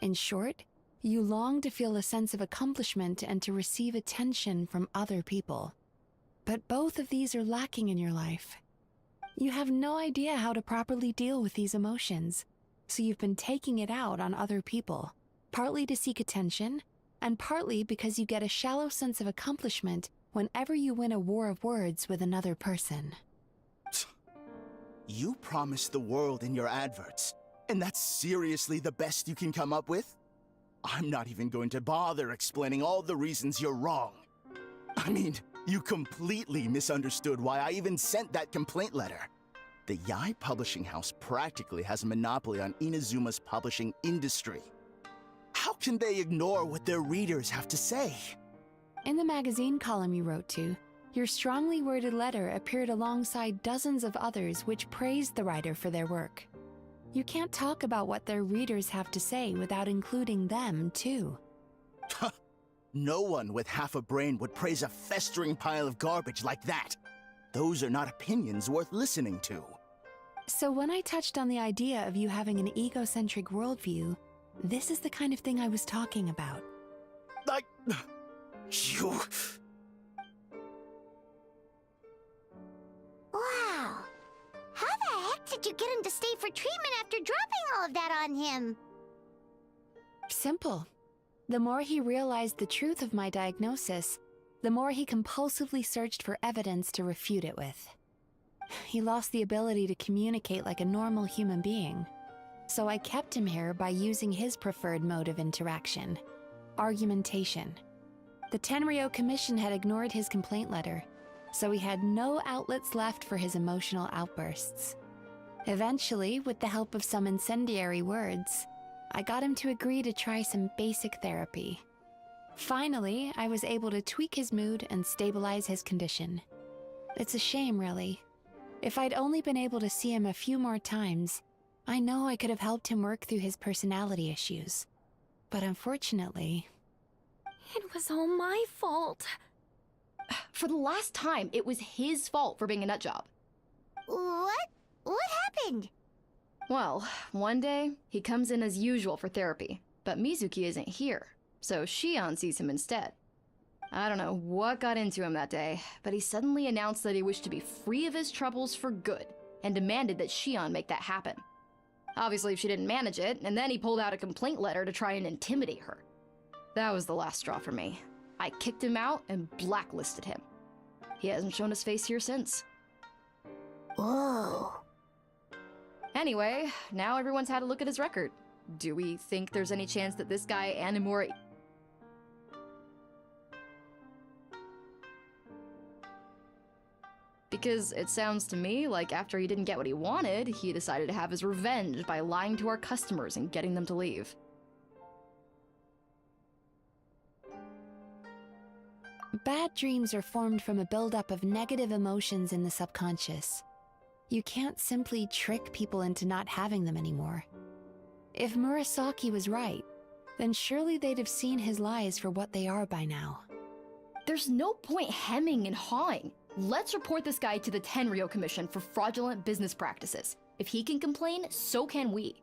In short, you long to feel a sense of accomplishment and to receive attention from other people. But both of these are lacking in your life. You have no idea how to properly deal with these emotions, so you've been taking it out on other people, partly to seek attention, and partly because you get a shallow sense of accomplishment whenever you win a war of words with another person.
You promised the world in your adverts, and that's seriously the best you can come up with? I'm not even going to bother explaining all the reasons you're wrong. I mean, you completely misunderstood why I even sent that complaint letter. The Yae Publishing House practically has a monopoly on Inazuma's publishing industry. How can they ignore what their readers have to say?
In the magazine column you wrote to, your strongly worded letter appeared alongside dozens of others which praised the writer for their work. You can't talk about what their readers have to say without including them, too.
No one with half a brain would praise a festering pile of garbage like that. Those are not opinions worth listening to.
So when I touched on the idea of you having an egocentric worldview, this is the kind of thing I was talking about.
You...
Wow. How the heck did you get him to stay for treatment after dropping all of that on him?
Simple. The more he realized the truth of my diagnosis, the more he compulsively searched for evidence to refute it with. He lost the ability to communicate like a normal human being. So I kept him here by using his preferred mode of interaction: argumentation. The Tenryo Commission had ignored his complaint letter, so he had no outlets left for his emotional outbursts. Eventually, with the help of some incendiary words, I got him to agree to try some basic therapy. Finally, I was able to tweak his mood and stabilize his condition. It's a shame, really. If I'd only been able to see him a few more times, I know I could have helped him work through his personality issues. But unfortunately...
It was all my fault.
For the last time, it was his fault for being a nutjob.
What? What happened?
Well, one day, he comes in as usual for therapy, but Mizuki isn't here, so Shion sees him instead. I don't know what got into him that day, but he suddenly announced that he wished to be free of his troubles for good, and demanded that Shion make that happen. Obviously, she didn't manage it, and then he pulled out a complaint letter to try and intimidate her. That was the last straw for me. I kicked him out and blacklisted him. He hasn't shown his face here since.
Whoa.
Anyway, now everyone's had a look at his record. Do we think there's any chance that this guy Animura... Because it sounds to me like after he didn't get what he wanted, he decided to have his revenge by lying to our customers and getting them to leave.
Bad dreams are formed from a buildup of negative emotions in the subconscious. You can't simply trick people into not having them anymore. If Murasaki was right, then surely they'd have seen his lies for what they are by now.
There's no point hemming and hawing. Let's report this guy to the Tenryo Commission for fraudulent business practices. If he can complain, so can we.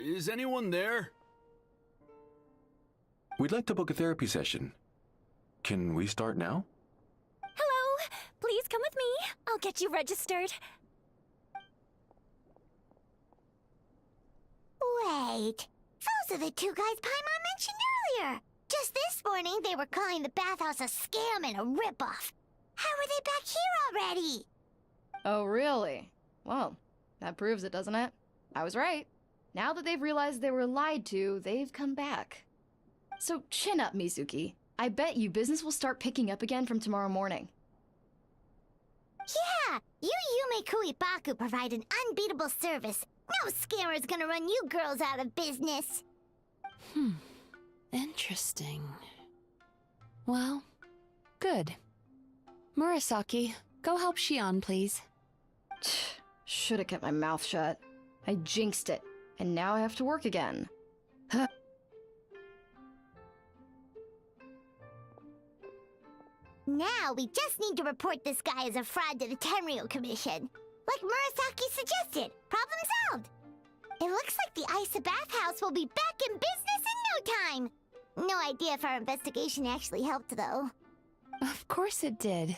Is anyone there?
We'd like to book a therapy session. Can we start now?
Hello! Please come with me. I'll get you registered.
Wait. Those are the two guys Paimon mentioned earlier. Just this morning, they were calling the bathhouse a scam and a ripoff. How are they back here already?
Oh, really? Well, that proves it, doesn't it? I was right. Now that they've realized they were lied to, they've come back. So chin up, Mizuki. I bet you business will start picking up again from tomorrow morning.
Yeah! You Yume Kuibaku provide an unbeatable service. No scammer's gonna run you girls out of business.
Interesting. Well, good. Murasaki, go help Shion, please.
Should've kept my mouth shut. I jinxed it, and now I have to work again. Huh.
Now we just need to report this guy as a fraud to the Tenryo Commission. Like Murasaki suggested. Problem solved. It looks like the Isa bathhouse will be back in business in no time. No idea if our investigation actually helped, though.
Of course it did.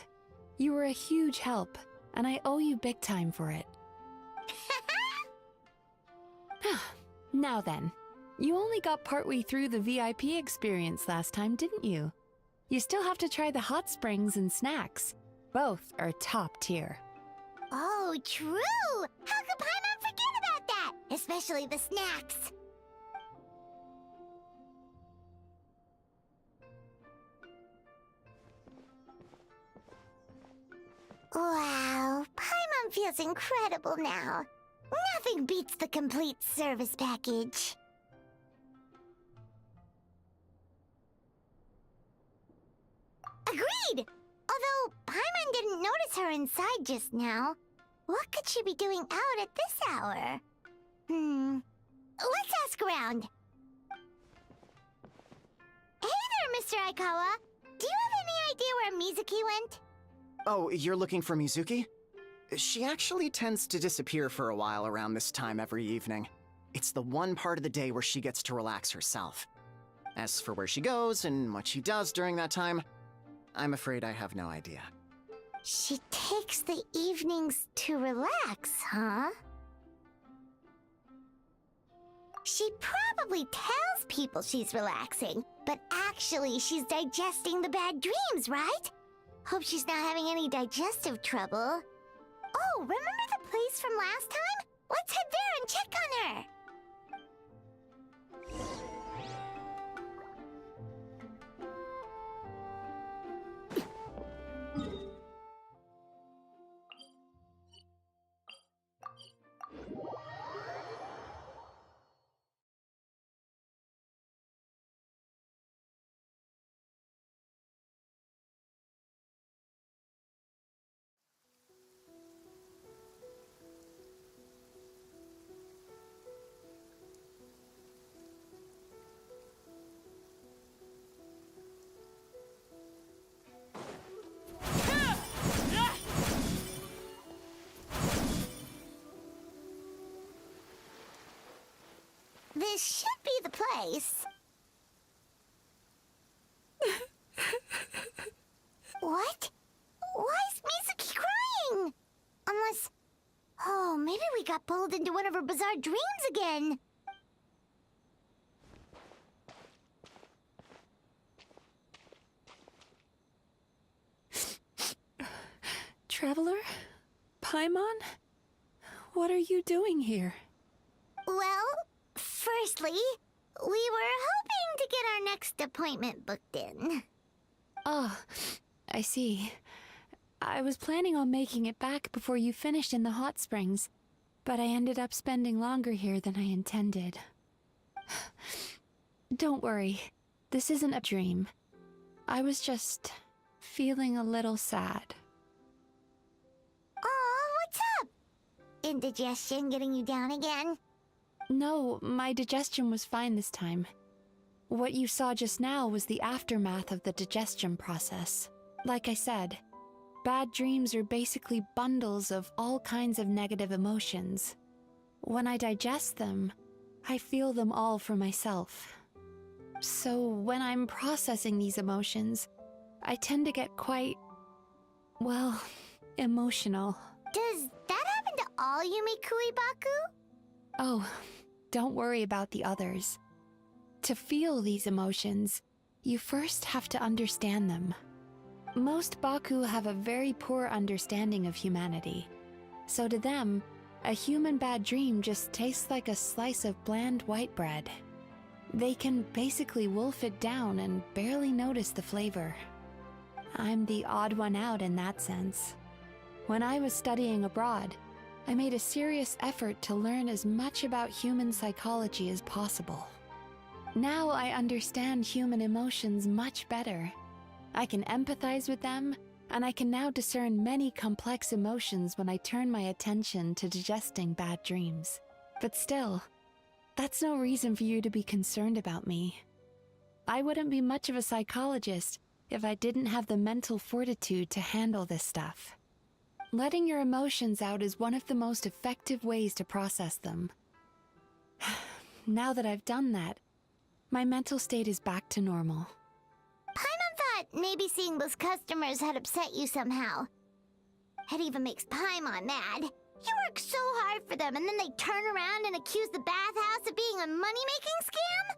You were a huge help, and I owe you big time for it. Now then, you only got partway through the VIP experience last time, didn't you? You still have to try the hot springs and snacks. Both are top tier.
Oh, true! How could Paimon forget about that? Especially the snacks. Wow, Paimon feels incredible now. Nothing beats the complete service package. Agreed! Although Paimon didn't notice her inside just now. What could she be doing out at this hour? Let's ask around. Hey there, Mr. Aikawa. Do you have any idea where Mizuki went?
Oh, you're looking for Mizuki? She actually tends to disappear for a while around this time every evening. It's the one part of the day where she gets to relax herself. As for where she goes and what she does during that time, I'm afraid I have no idea.
She takes the evenings to relax, huh? She probably tells people she's relaxing, but actually she's digesting the bad dreams, right? Hope she's not having any digestive trouble. Oh, remember the place from last time? Let's head there and check on her. This should be the place. What? Why is Mizuki crying? Unless... Oh, maybe we got pulled into one of her bizarre dreams again.
Traveler? Paimon? What are you doing here?
Well, firstly, we were hoping to get our next appointment booked in.
Oh, I see. I was planning on making it back before you finished in the hot springs, but I ended up spending longer here than I intended. Don't worry, this isn't a dream. I was just feeling a little sad.
Aw, what's up? Indigestion getting you down again?
No, my digestion was fine this time. What you saw just now was the aftermath of the digestion process. Like I said, bad dreams are basically bundles of all kinds of negative emotions. When I digest them, I feel them all for myself. So when I'm processing these emotions, I tend to get quite, well, emotional.
Does that happen to all Yumikui Baku?
Oh, don't worry about the others. To feel these emotions, you first have to understand them. Most Baku have a very poor understanding of humanity. So to them, a human bad dream just tastes like a slice of bland white bread. They can basically wolf it down and barely notice the flavor. I'm the odd one out in that sense. When I was studying abroad, I made a serious effort to learn as much about human psychology as possible. Now I understand human emotions much better. I can empathize with them, and I can now discern many complex emotions when I turn my attention to digesting bad dreams. But still, that's no reason for you to be concerned about me. I wouldn't be much of a psychologist if I didn't have the mental fortitude to handle this stuff. Letting your emotions out is one of the most effective ways to process them. Now that I've done that, my mental state is back to normal.
Paimon thought maybe seeing those customers had upset you somehow. It even makes Paimon mad. You work so hard for them and then they turn around and accuse the bathhouse of being a money-making scam?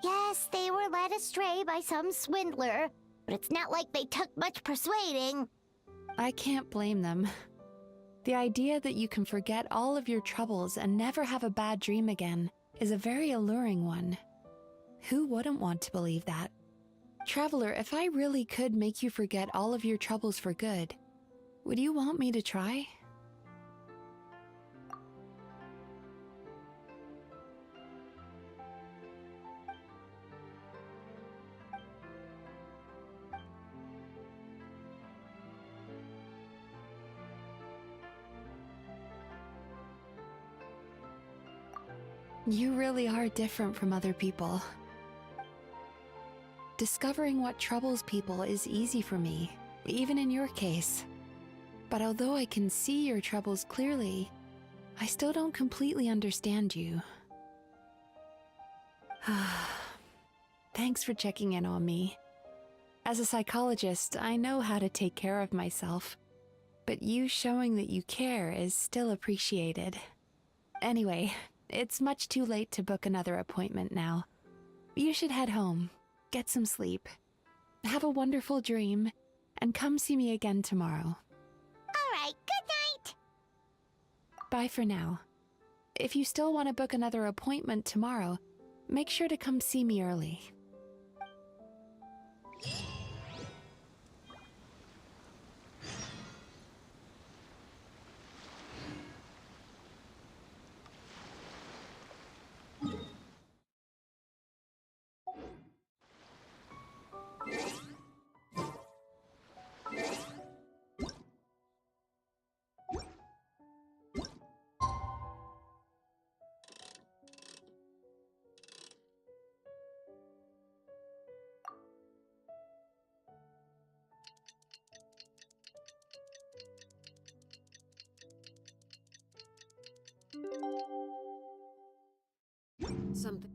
Yes, they were led astray by some swindler, but it's not like they took much persuading.
I can't blame them. The idea that you can forget all of your troubles and never have a bad dream again is a very alluring one. Who wouldn't want to believe that? Traveler, if I really could make you forget all of your troubles for good, would you want me to try? You really are different from other people. Discovering what troubles people is easy for me, even in your case. But although I can see your troubles clearly, I still don't completely understand you. Thanks for checking in on me. As a psychologist, I know how to take care of myself, but you showing that you care is still appreciated. Anyway, it's much too late to book another appointment now. You should head home, get some sleep, have a wonderful dream, and come see me again tomorrow.
All right, good night.
Bye for now. If you still want to book another appointment tomorrow, make sure to come see me early.
Something.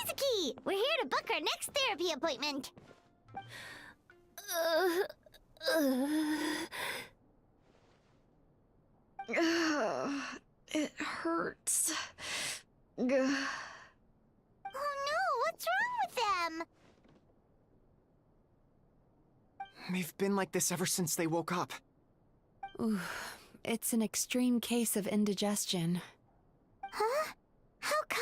Mizuki, we're here to book our next therapy appointment.
It hurts.
Oh no, what's wrong with them?
They've been like this ever since they woke up.
Ooh, it's an extreme case of indigestion.
Huh? How come?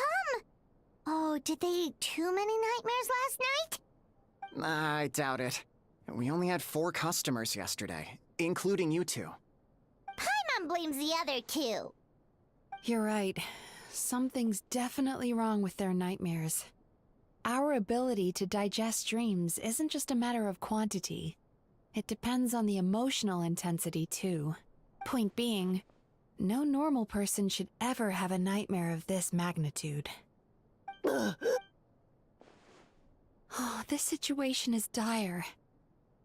Oh, did they eat too many nightmares last night?
I doubt it. We only had 4 customers yesterday, including you two.
Paimon blames the other 2.
You're right. Something's definitely wrong with their nightmares. Our ability to digest dreams isn't just a matter of quantity. It depends on the emotional intensity, too. Point being, no normal person should ever have a nightmare of this magnitude. Oh, this situation is dire.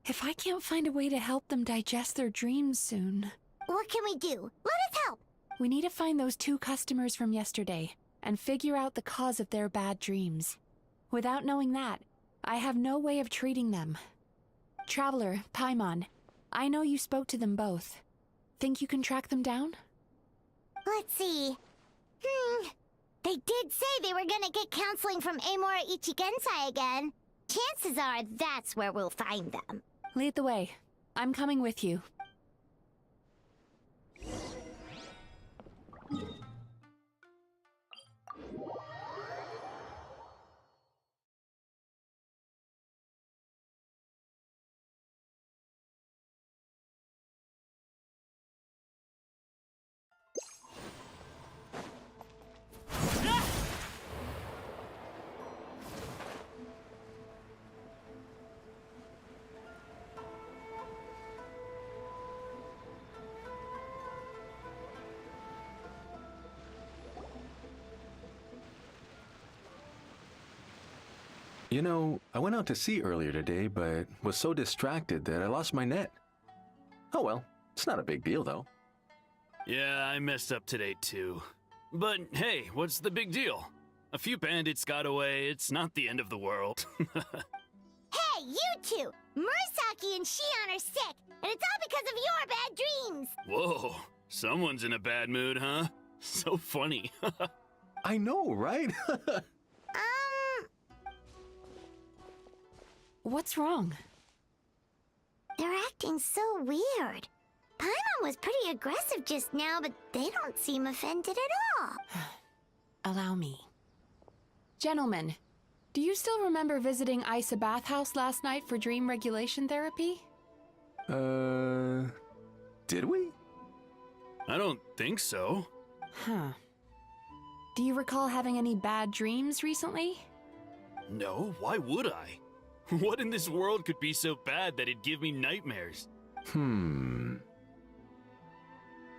If I can't find a way to help them digest their dreams soon...
What can we do? Let us help!
We need to find those 2 customers from yesterday and figure out the cause of their bad dreams. Without knowing that, I have no way of treating them. Traveler, Paimon, I know you spoke to them both. Think you can track them down?
Let's see. They did say they were gonna get counseling from Amora Ichigensai again. Chances are that's where we'll find them.
Lead the way. I'm coming with you.
You know, I went out to sea earlier today, but was so distracted that I lost my net. Oh well, it's not a big deal though.
Yeah, I messed up today too. But hey, what's the big deal? A few bandits got away, it's not the end of the world.
Hey, you 2! Murasaki and Shion are sick, and it's all because of your bad dreams!
Whoa, someone's in a bad mood, huh? So funny.
I know, right?
What's wrong?
They're acting so weird. Paimon was pretty aggressive just now, but they don't seem offended at all.
Allow me. Gentlemen, do you still remember visiting Isa Bathhouse last night for dream regulation therapy?
Did we?
I don't think so.
Huh. Do you recall having any bad dreams recently?
No, why would I? What in this world could be so bad that it'd give me nightmares?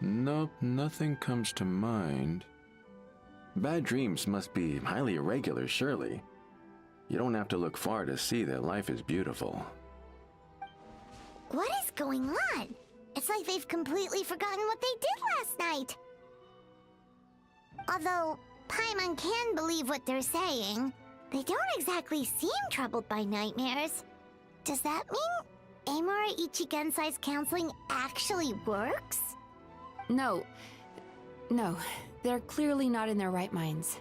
Nope, nothing comes to mind. Bad dreams must be highly irregular, surely. You don't have to look far to see that life is beautiful.
What is going on? It's like they've completely forgotten what they did last night. Although Paimon can believe what they're saying, they don't exactly seem troubled by nightmares. Does that mean Amura Ichigensai's counseling actually works?
No, they're clearly not in their right minds.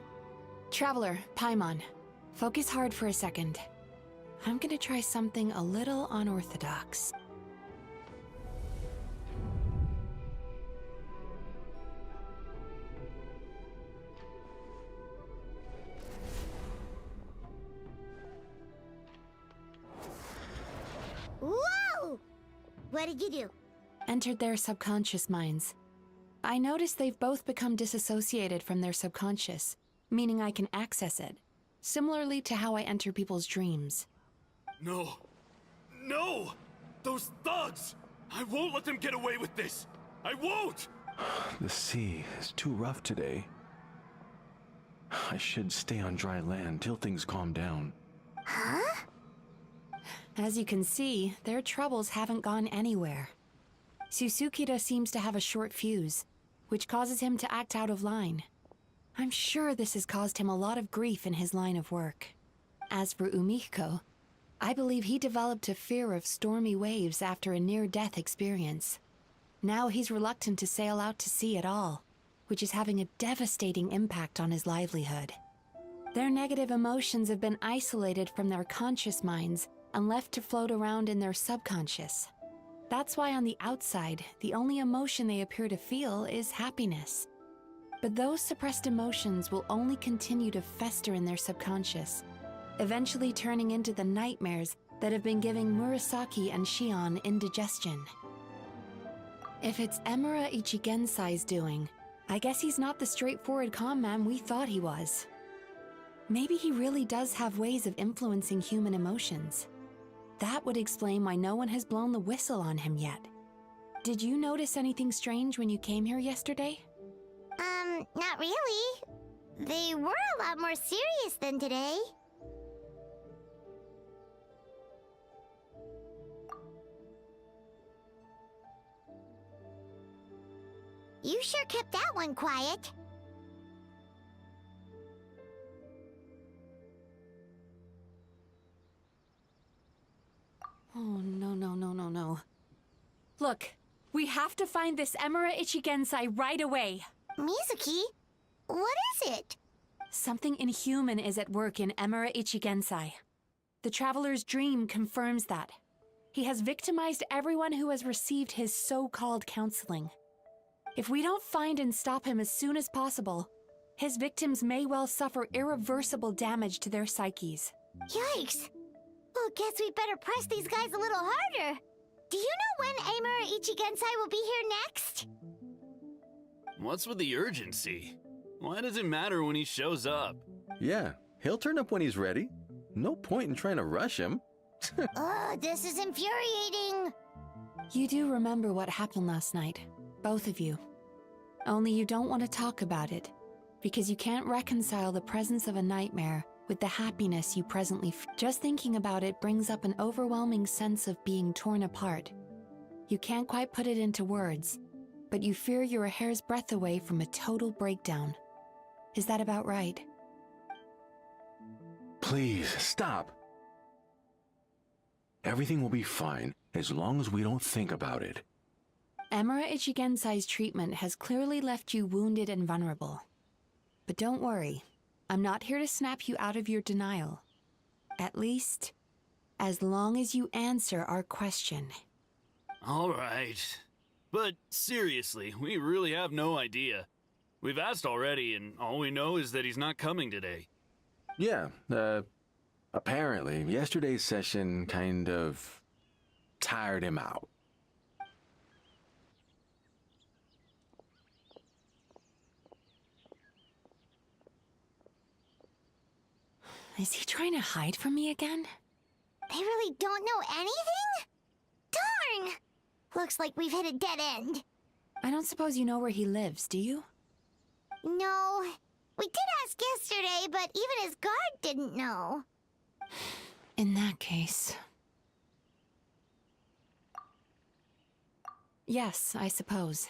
Traveler, Paimon, focus hard for a second. I'm gonna try something a little unorthodox.
Whoa! What did you do?
Entered their subconscious minds. I noticed they've both become disassociated from their subconscious, meaning I can access it, similarly to how I enter people's dreams.
No! No! Those thugs! I won't let them get away with this! I won't!
The sea is too rough today. I should stay on dry land till things calm down.
Huh?
As you can see, their troubles haven't gone anywhere. Susukida seems to have a short fuse, which causes him to act out of line. I'm sure this has caused him a lot of grief in his line of work. As for Umiko, I believe he developed a fear of stormy waves after a near-death experience. Now he's reluctant to sail out to sea at all, which is having a devastating impact on his livelihood. Their negative emotions have been isolated from their conscious minds and left to float around in their subconscious. That's why on the outside, the only emotion they appear to feel is happiness. But those suppressed emotions will only continue to fester in their subconscious, eventually turning into the nightmares that have been giving Murasaki and Shion indigestion. If it's Emura Ichigensai's doing, I guess he's not the straightforward calm man we thought he was. Maybe he really does have ways of influencing human emotions. That would explain why no one has blown the whistle on him yet. Did you notice anything strange when you came here yesterday?
Not really. They were a lot more serious than today. You sure kept that one quiet.
Oh, no. Look, we have to find this Emura Ichigensai right away.
Mizuki, what is it?
Something inhuman is at work in Emura Ichigensai. The Traveler's dream confirms that. He has victimized everyone who has received his so-called counseling. If we don't find and stop him as soon as possible, his victims may well suffer irreversible damage to their psyches.
Yikes! Well, guess we better press these guys a little harder. Do you know when Amura Ichigensai will be here next?
What's with the urgency? Why does it matter when he shows up?
Yeah, he'll turn up when he's ready. No point in trying to rush him.
This is infuriating.
You do remember what happened last night, both of you. Only you don't want to talk about it, because you can't reconcile the presence of a nightmare with the happiness you presently Just thinking about it brings up an overwhelming sense of being torn apart. You can't quite put it into words, but you fear you're a hair's breadth away from a total breakdown. Is that about right?
Please, stop. Everything will be fine as long as we don't think about it.
Emura Ichigensai's treatment has clearly left you wounded and vulnerable. But don't worry, I'm not here to snap you out of your denial. At least, as long as you answer our question.
All right. But seriously, we really have no idea. We've asked already, and all we know is that he's not coming today.
Yeah, apparently, yesterday's session kind of tired him out.
Is he trying to hide from me again?
They really don't know anything? Darn! Looks like we've hit a dead end.
I don't suppose you know where he lives, do you?
No. We did ask yesterday, but even his guard didn't know.
In that case... Yes, I suppose.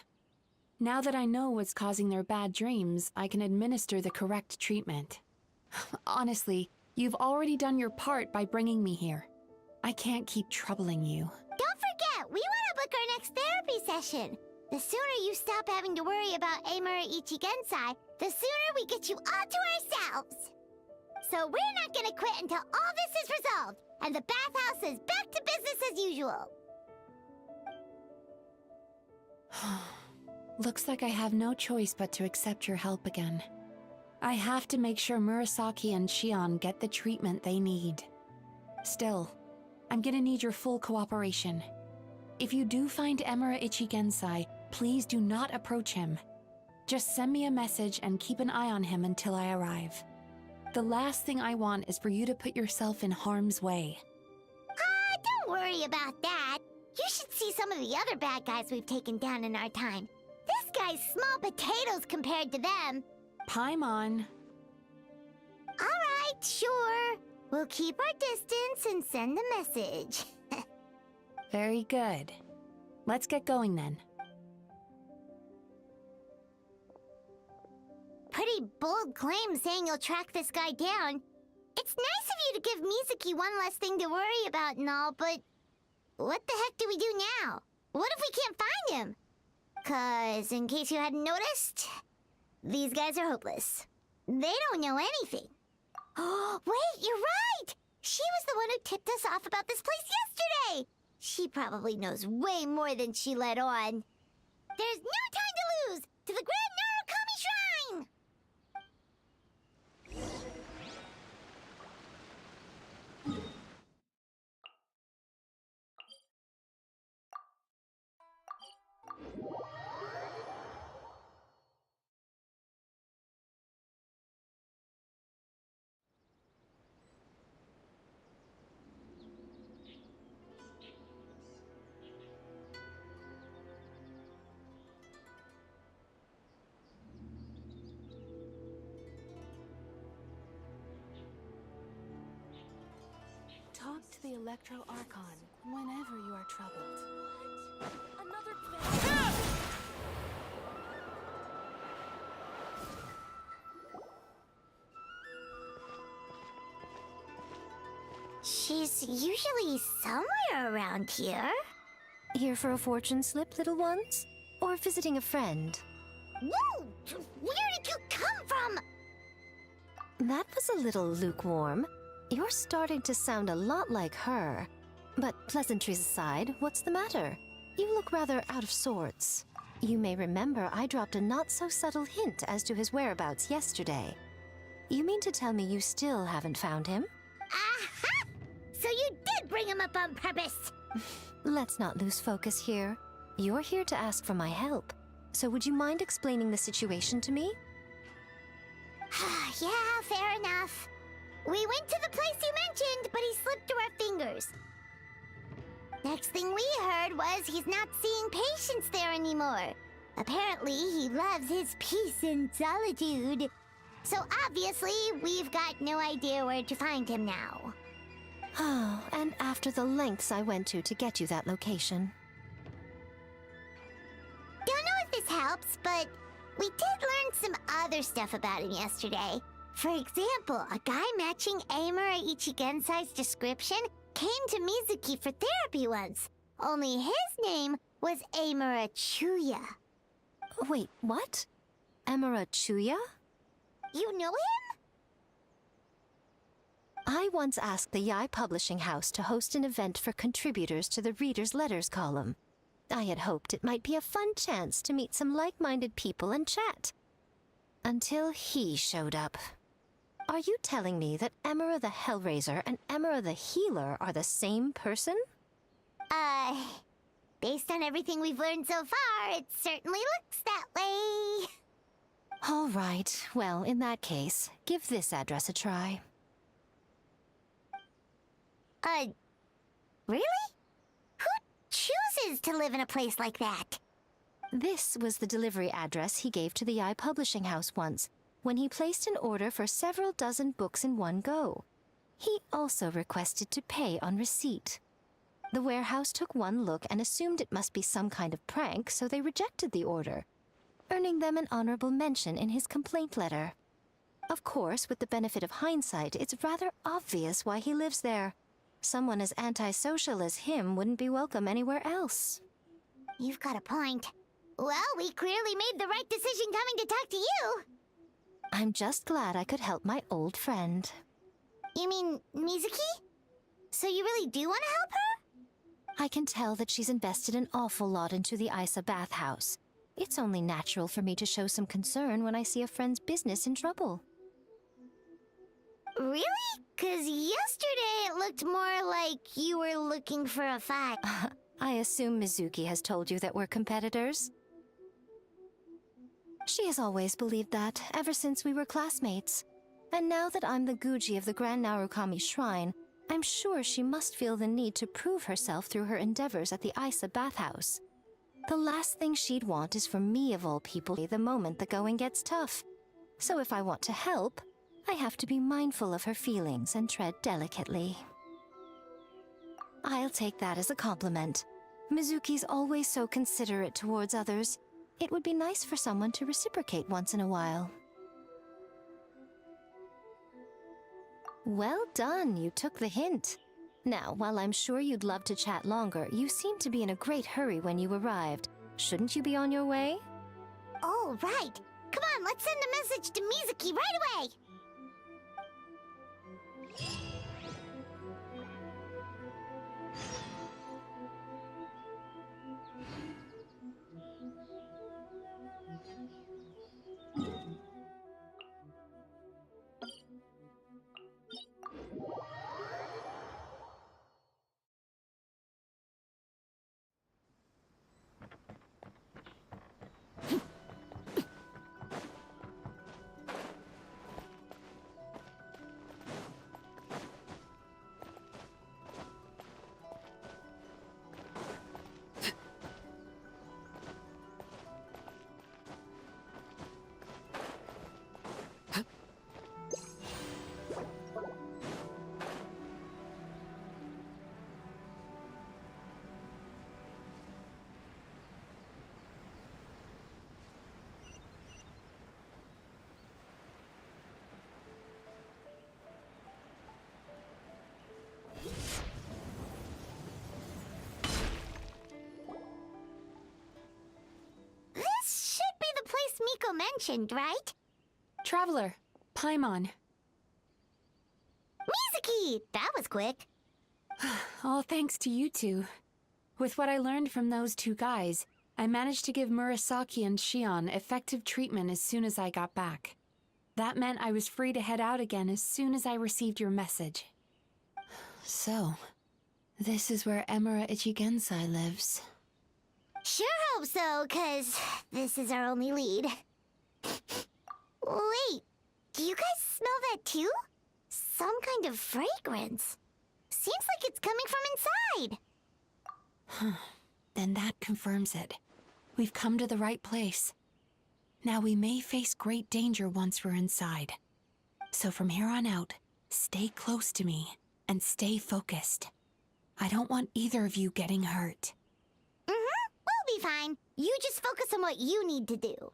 Now that I know what's causing their bad dreams, I can administer the correct treatment. Honestly, you've already done your part by bringing me here. I can't keep troubling you.
Don't forget, we want to book our next therapy session. The sooner you stop having to worry about Amura Ichigensai, the sooner we get you all to ourselves. So we're not gonna quit until all this is resolved, and the bathhouse is back to business as usual.
Looks like I have no choice but to accept your help again. I have to make sure Murasaki and Shion get the treatment they need. Still, I'm gonna need your full cooperation. If you do find Emura Ichigensai, please do not approach him. Just send me a message and keep an eye on him until I arrive. The last thing I want is for you to put yourself in harm's way.
Don't worry about that. You should see some of the other bad guys we've taken down in our time. This guy's small potatoes compared to them.
Paimon.
Alright, sure. We'll keep our distance and send a message.
Very good. Let's get going then.
Pretty bold claim saying you'll track this guy down. It's nice of you to give Mizuki one less thing to worry about and all, but what the heck do we do now? What if we can't find him? 'Cause, in case you hadn't noticed, these guys are hopeless. They don't know anything. Oh, wait, you're right! She was the one who tipped us off about this place yesterday! She probably knows way more than she let on. There's no time to lose! To the Grand Narukami Shrine!
Talk to the Electro Archon whenever you are troubled. What? Another plan?
She's usually somewhere around here.
Here for a fortune slip, little ones? Or visiting a friend?
Whoa! Where did you come from?
That was a little lukewarm. You're starting to sound a lot like her. But pleasantries aside, what's the matter? You look rather out of sorts. You may remember I dropped a not-so-subtle hint as to his whereabouts yesterday. You mean to tell me you still haven't found him?
Aha! So you did bring him up on purpose!
Let's not lose focus here. You're here to ask for my help. So would you mind explaining the situation to me?
Yeah, fair enough. We went to the place you mentioned, but he slipped through our fingers. Next thing we heard was he's not seeing patients there anymore. Apparently, he loves his peace and solitude. So obviously, we've got no idea where to find him now.
Oh, and after the lengths I went to get you that location.
Don't know if this helps, but we did learn some other stuff about him yesterday. For example, a guy matching Amura Ichigensai's description came to Mizuki for therapy once. Only his name was Amura Chuya.
Wait, what? Amura Chuya?
You know him?
I once asked the Yai Publishing House to host an event for contributors to the Reader's Letters column. I had hoped it might be a fun chance to meet some like-minded people and chat. Until he showed up. Are you telling me that Emera the Hellraiser and Emera the Healer are the same person?
Based on everything we've learned so far, it certainly looks that way.
All right. Well, in that case, give this address a try.
Really? Who chooses to live in a place like that?
This was the delivery address he gave to the iPublishing house once, when he placed an order for several dozen books in one go. He also requested to pay on receipt. The warehouse took one look and assumed it must be some kind of prank, so they rejected the order, earning them an honorable mention in his complaint letter. Of course, with the benefit of hindsight, it's rather obvious why he lives there. Someone as antisocial as him wouldn't be welcome anywhere else.
You've got a point. Well, we clearly made the right decision coming to talk to you.
I'm just glad I could help my old friend.
You mean Mizuki? So you really do want to help her?
I can tell that she's invested an awful lot into the Isa bathhouse. It's only natural for me to show some concern when I see a friend's business in trouble.
Really? 'Cause yesterday it looked more like you were looking for a fight.
I assume Mizuki has told you that we're competitors? She has always believed that, ever since we were classmates. And now that I'm the Guji of the Grand Narukami Shrine, I'm sure she must feel the need to prove herself through her endeavors at the Isa bathhouse. The last thing she'd want is for me, of all people, the moment the going gets tough. So if I want to help, I have to be mindful of her feelings and tread delicately. I'll take that as a compliment. Mizuki's always so considerate towards others. It would be nice for someone to reciprocate once in a while. Well done, you took the hint. Now, while I'm sure you'd love to chat longer, you seemed to be in a great hurry when you arrived. Shouldn't you be on your way?
Oh, right. Come on, let's send a message to Mizuki right away. This should be the place Miko mentioned, right?
Traveler, Paimon.
Mizuki! That was quick.
All thanks to you two. With what I learned from those two guys, I managed to give Murasaki and Shion effective treatment as soon as I got back. That meant I was free to head out again as soon as I received your message. So, this is where Emera Ichigensai lives.
Sure hope so, 'cause this is our only lead. Wait, do you guys smell that too? Some kind of fragrance. Seems like it's coming from inside.
Then that confirms it. We've come to the right place. Now we may face great danger once we're inside. So from here on out, stay close to me and stay focused. I don't want either of you getting hurt.
We'll be fine. You just focus on what you need to do.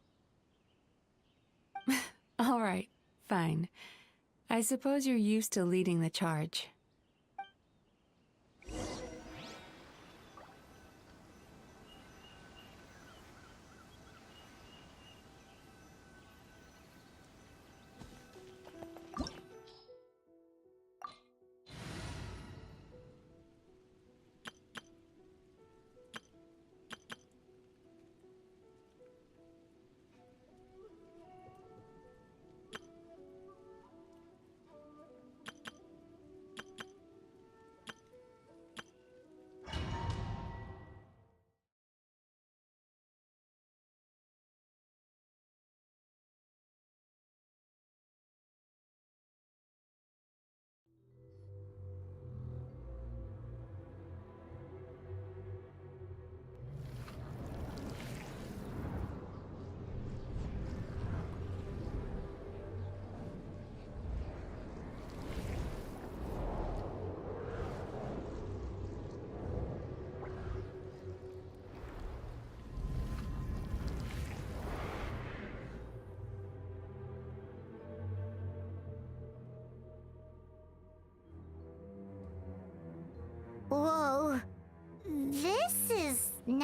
All right, fine. I suppose you're used to leading the charge.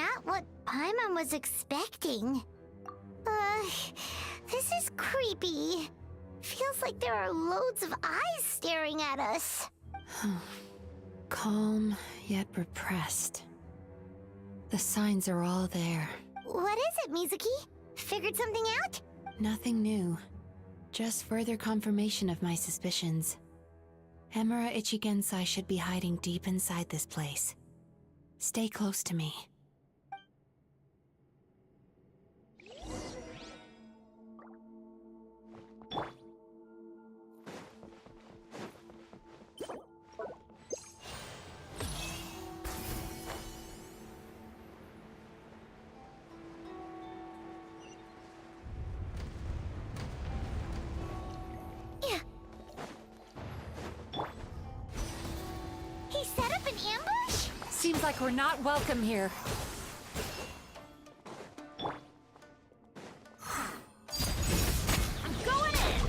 not what Paimon was expecting. This is creepy. Feels like there are loads of eyes staring at us.
Calm, yet repressed. The signs are all there.
What is it, Mizuki? Figured something out?
Nothing new. Just further confirmation of my suspicions. Emura Ichigensai should be hiding deep inside this place. Stay close to me.
He set up an ambush?
Seems like we're not welcome here.
I'm going in!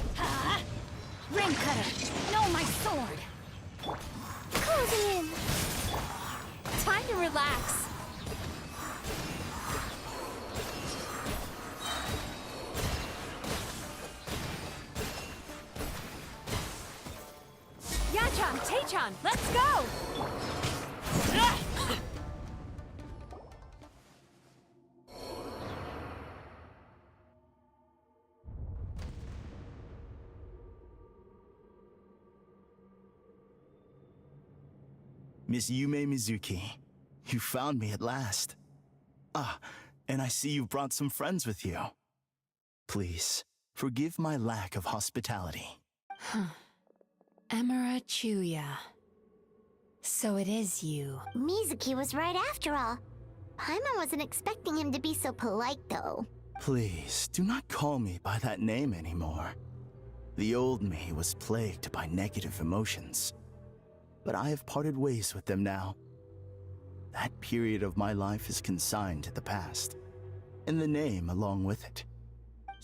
Ring cutter! No, my sword!
Closing in!
Time to relax. Yachan, Taechan, let's go!
Miss Yume Mizuki, you found me at last. Ah, and I see you've brought some friends with you. Please, forgive my lack of hospitality.
Emura Chuya. So it is you.
Mizuki was right after all. Paimon wasn't expecting him to be so polite, though.
Please, do not call me by that name anymore. The old me was plagued by negative emotions. But I have parted ways with them now. That period of my life is consigned to the past, and the name along with it.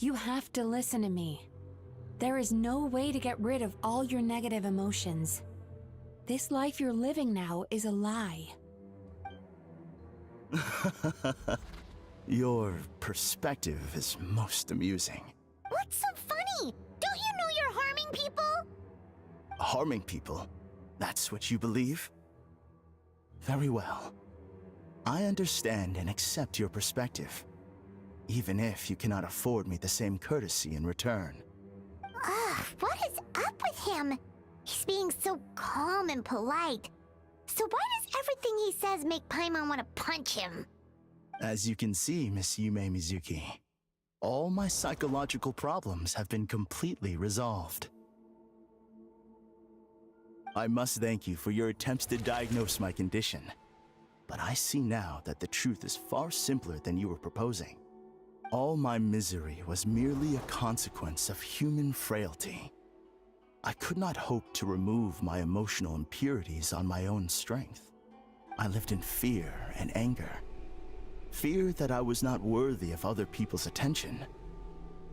You have to listen to me. There is no way to get rid of all your negative emotions. This life you're living now is a lie.
Your perspective is most amusing.
What's so funny? Don't you know you're harming people?
Harming people? That's what you believe? Very well. I understand and accept your perspective, even if you cannot afford me the same courtesy in return.
Ugh, what is up with him? He's being so calm and polite. So why does everything he says make Paimon want to punch him?
As you can see, Miss Yume Mizuki, all my psychological problems have been completely resolved. I must thank you for your attempts to diagnose my condition, but I see now that the truth is far simpler than you were proposing. All my misery was merely a consequence of human frailty. I could not hope to remove my emotional impurities on my own strength. I lived in fear and anger. Fear that I was not worthy of other people's attention.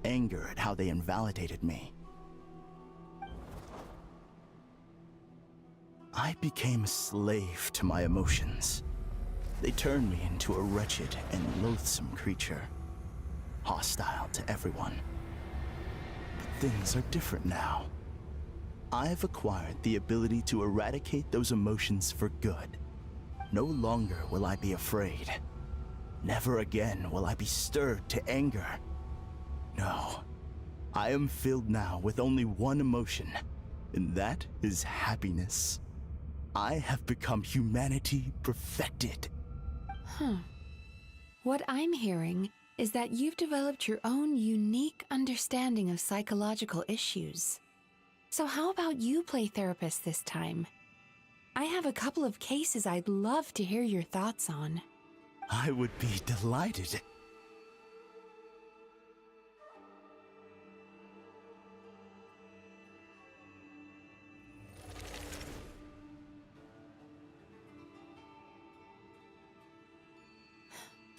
Anger at how they invalidated me. I became a slave to my emotions. They turned me into a wretched and loathsome creature, hostile to everyone. But things are different now. I've acquired the ability to eradicate those emotions for good. No longer will I be afraid. Never again will I be stirred to anger. No, I am filled now with only one emotion, and that is happiness. I have become humanity perfected.
What I'm hearing is that you've developed your own unique understanding of psychological issues. So how about you play therapist this time? I have a couple of cases I'd love to hear your thoughts on.
I would be delighted.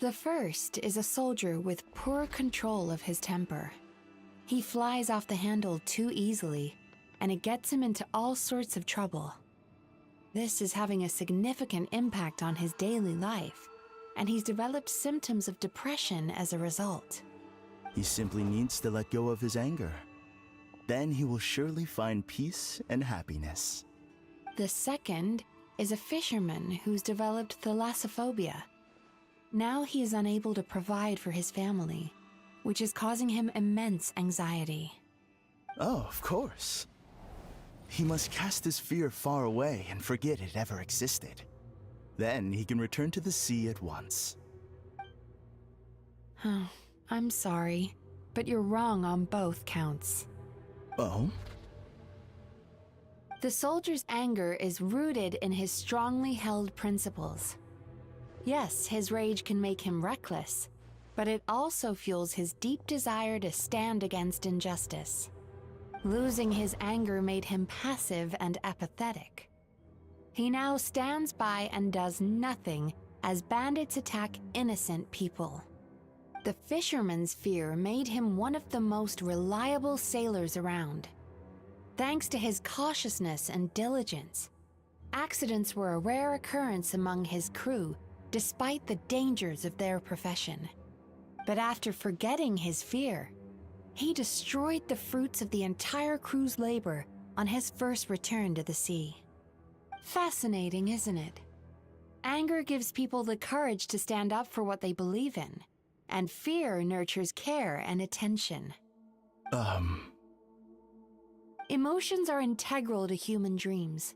The first is a soldier with poor control of his temper. He flies off the handle too easily, and it gets him into all sorts of trouble. This is having a significant impact on his daily life, and he's developed symptoms of depression as a result.
He simply needs to let go of his anger. Then he will surely find peace and happiness.
The second is a fisherman who's developed thalassophobia. Now he is unable to provide for his family, which is causing him immense anxiety.
Oh, of course. He must cast his fear far away and forget it ever existed. Then he can return to the sea at once.
I'm sorry, but you're wrong on both counts.
Oh?
The soldier's anger is rooted in his strongly held principles. Yes, his rage can make him reckless, but it also fuels his deep desire to stand against injustice. Losing his anger made him passive and apathetic. He now stands by and does nothing as bandits attack innocent people. The fisherman's fear made him one of the most reliable sailors around. Thanks to his cautiousness and diligence, accidents were a rare occurrence among his crew, despite the dangers of their profession. But after forgetting his fear, he destroyed the fruits of the entire crew's labor on his first return to the sea. Fascinating, isn't it? Anger gives people the courage to stand up for what they believe in, and fear nurtures care and attention. Emotions are integral to human dreams,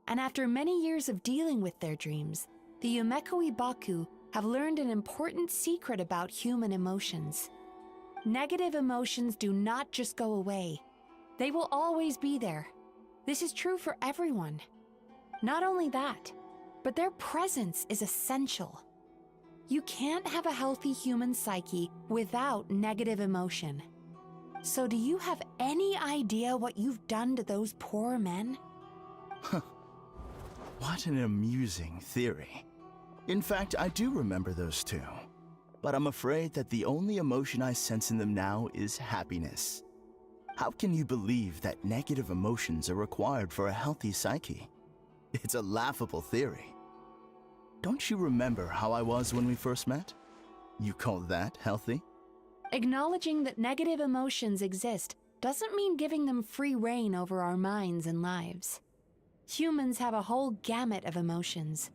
and after many years of dealing with their dreams, the Yumeko Ibaku have learned an important secret about human emotions. Negative emotions do not just go away. They will always be there. This is true for everyone. Not only that, but their presence is essential. You can't have a healthy human psyche without negative emotion. So do you have any idea what you've done to those poor men?
What an amusing theory. In fact, I do remember those two. But I'm afraid that the only emotion I sense in them now is happiness. How can you believe that negative emotions are required for a healthy psyche? It's a laughable theory. Don't you remember how I was when we first met? You call that healthy?
Acknowledging that negative emotions exist doesn't mean giving them free rein over our minds and lives. Humans have a whole gamut of emotions.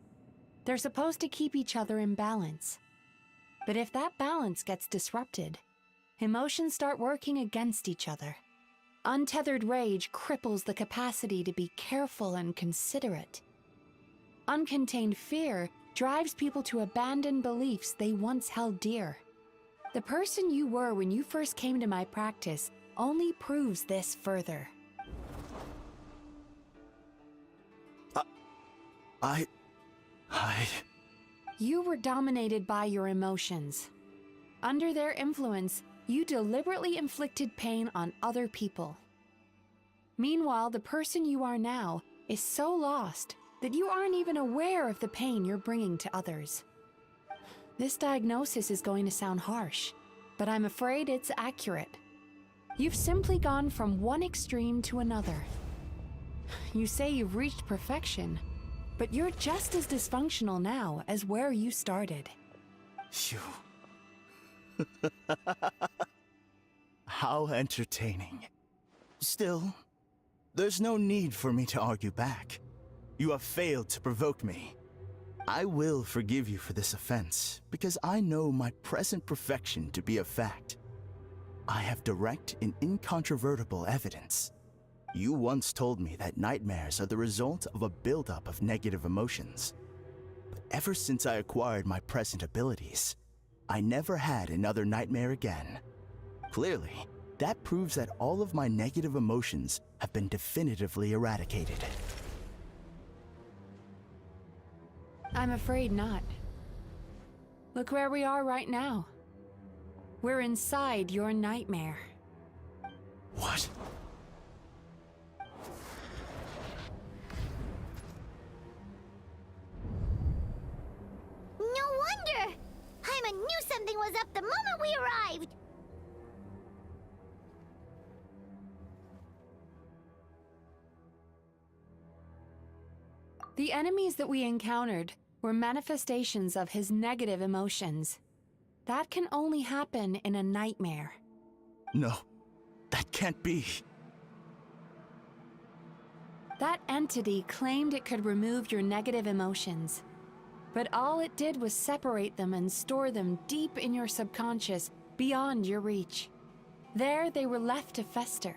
They're supposed to keep each other in balance. But if that balance gets disrupted, emotions start working against each other. Untethered rage cripples the capacity to be careful and considerate. Uncontained fear drives people to abandon beliefs they once held dear. The person you were when you first came to my practice only proves this further. You were dominated by your emotions. Under their influence, you deliberately inflicted pain on other people. Meanwhile, the person you are now is so lost that you aren't even aware of the pain you're bringing to others. This diagnosis is going to sound harsh, but I'm afraid it's accurate. You've simply gone from one extreme to another. You say you've reached perfection, but you're just as dysfunctional now as where you started.
Phew. How entertaining. Still, there's no need for me to argue back. You have failed to provoke me. I will forgive you for this offense, because I know my present perfection to be a fact. I have direct and incontrovertible evidence. You once told me that nightmares are the result of a buildup of negative emotions. But ever since I acquired my present abilities, I never had another nightmare again. Clearly, that proves that all of my negative emotions have been definitively eradicated.
I'm afraid not. Look where we are right now. We're inside your nightmare.
What?
No wonder! Paimon knew something was up the moment we arrived!
The enemies that we encountered were manifestations of his negative emotions. That can only happen in a nightmare.
No, that can't be.
That entity claimed it could remove your negative emotions. But all it did was separate them and store them deep in your subconscious, beyond your reach. There they were left to fester.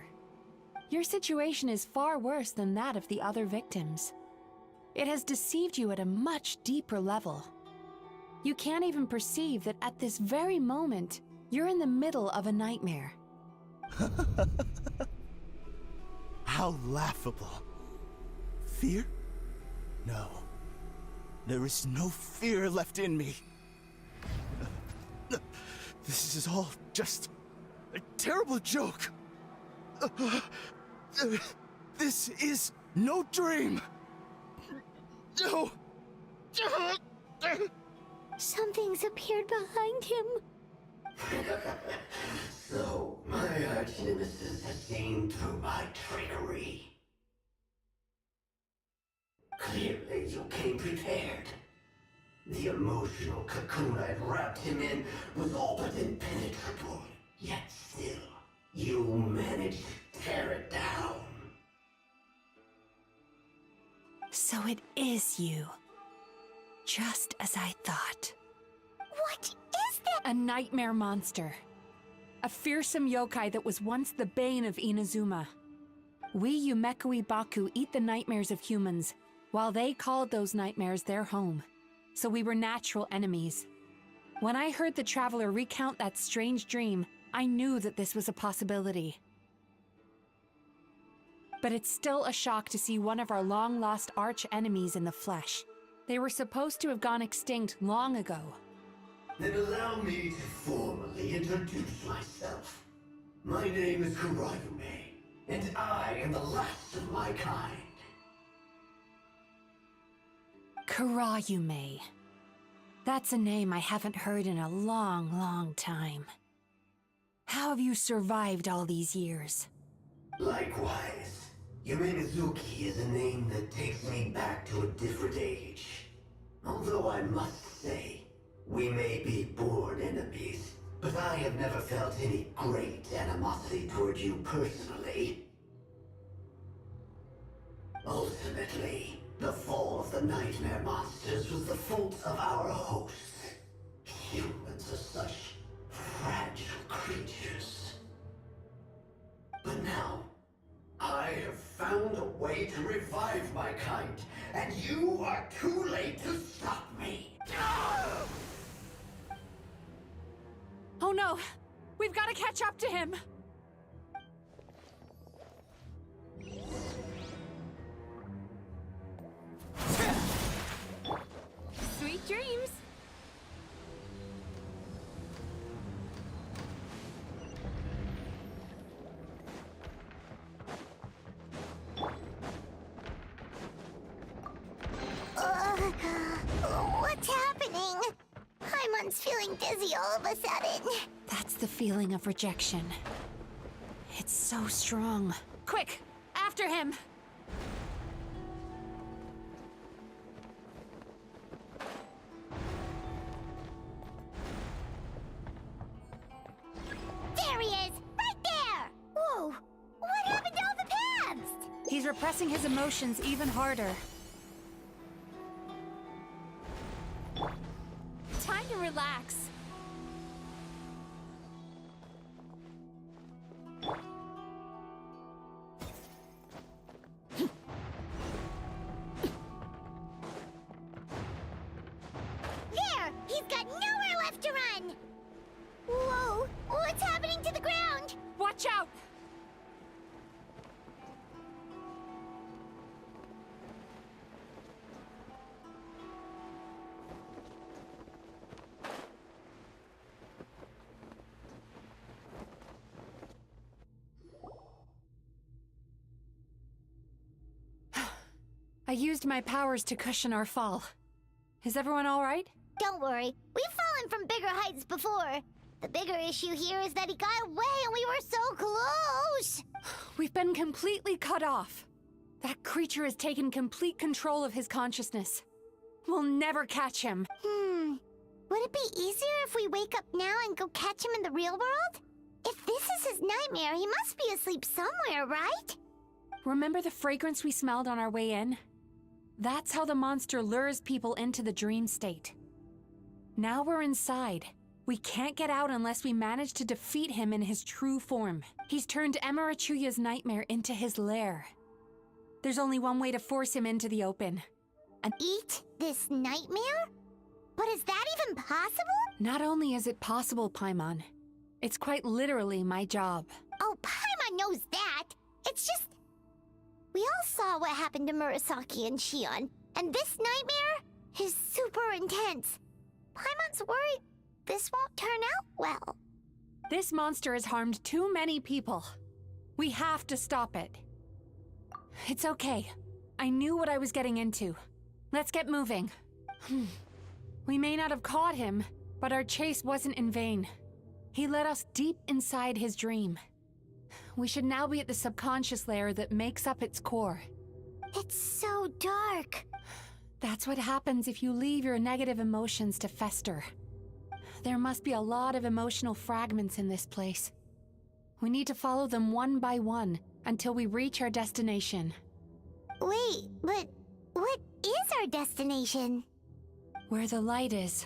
Your situation is far worse than that of the other victims. It has deceived you at a much deeper level. You can't even perceive that at this very moment, you're in the middle of a nightmare.
How laughable. Fear? No. There is no fear left in me. This is all just a terrible joke. This is no dream. No.
Something's appeared behind him.
So, my arch-nemesis has seen through my trickery. Clearly, you came prepared. The emotional cocoon I'd wrapped him in was all but impenetrable. Yet still, you managed to tear it down.
So it is you. Just as I thought.
What is that?
A nightmare monster. A fearsome yokai that was once the bane of Inazuma. We Yumekui Baku eat the nightmares of humans, while they called those nightmares their home. So we were natural enemies. When I heard the traveler recount that strange dream, I knew that this was a possibility. But it's still a shock to see one of our long-lost arch-enemies in the flesh. They were supposed to have gone extinct long ago.
Then allow me to formally introduce myself. My name is Kurayume, and I am the last of my kind.
Kurayume. That's a name I haven't heard in a long, long time. How have you survived all these years?
Likewise. Yume Mizuki is a name that takes me back to a different age. Although I must say, we may be born enemies, but I have never felt any great animosity toward you personally. Ultimately, the fall of the nightmare monsters was the fault of our hosts. Humans are such fragile creatures. But now, I have found a way to revive my kind, and you are too late to stop me.
Oh no! We've got to catch up to him!
Sweet dreams!
What's happening? Paimon's feeling dizzy all of a sudden.
That's the feeling of rejection. It's so strong. Quick! After him!
There he is! Right there! Whoa! What happened to all the paths?
He's repressing his emotions even harder.
Time to relax.
There! He's got nowhere left to run! Whoa! What's happening to the ground?
Watch out! I used my powers to cushion our fall. Is everyone all right?
Don't worry, we've fallen from bigger heights before. The bigger issue here is that he got away and we were so close!
We've been completely cut off. That creature has taken complete control of his consciousness. We'll never catch him.
Would it be easier if we wake up now and go catch him in the real world? If this is his nightmare, he must be asleep somewhere, right?
Remember the fragrance we smelled on our way in? That's how the monster lures people into the dream state. Now we're inside. We can't get out unless we manage to defeat him in his true form. He's turned Emarachuya's nightmare into his lair. There's only one way to force him into the open. And
Eat this nightmare? But is that even possible?
not only is it possible, Paimon, it's quite literally my job.
Oh, Paimon knows that. It's just... We all saw what happened to Murasaki and Shion, and this nightmare is super intense. Paimon's worried this won't turn out well.
This monster has harmed too many people. We have to stop it. It's okay. I knew what I was getting into. Let's get moving. We may not have caught him, but our chase wasn't in vain. He led us deep inside his dream. We should now be at the subconscious layer that makes up its core.
It's so dark.
That's what happens if you leave your negative emotions to fester. There must be a lot of emotional fragments in this place. We need to follow them one by one until we reach our destination.
Wait, but what is our destination?
Where the light is.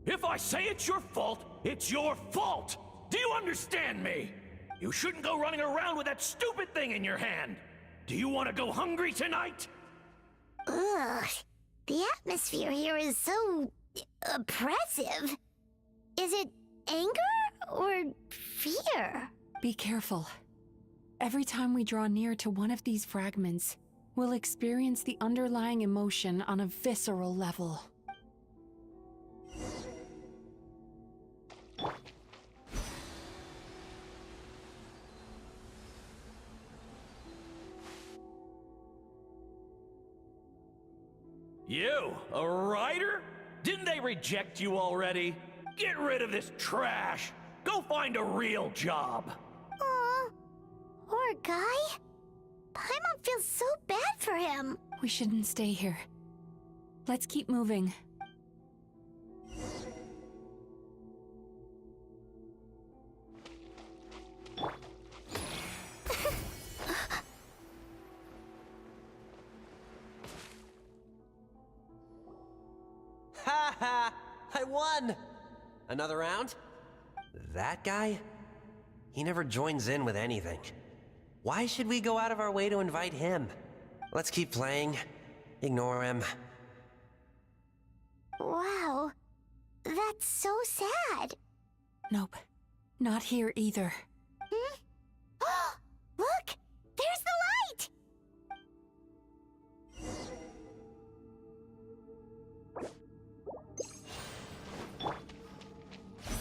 If I say it's your fault, it's your fault! Do you understand me? You shouldn't go running around with that stupid thing in your hand! Do you want to go hungry tonight?
Ugh, the atmosphere here is so... oppressive. Is it anger or fear?
Be careful. Every time we draw near to one of these fragments, we'll experience the underlying emotion on a visceral level.
You, a writer? Didn't they reject you already? Get rid of this trash! Go find a real job!
Aw, poor guy. Paimon feels so bad for him.
We shouldn't stay here. Let's keep moving.
Ha ha! I won! Another round? That guy? He never joins in with anything. Why should we go out of our way to invite him? Let's keep playing. Ignore him.
Wow, that's so sad.
Nope. Not here either.
Look! There's the light!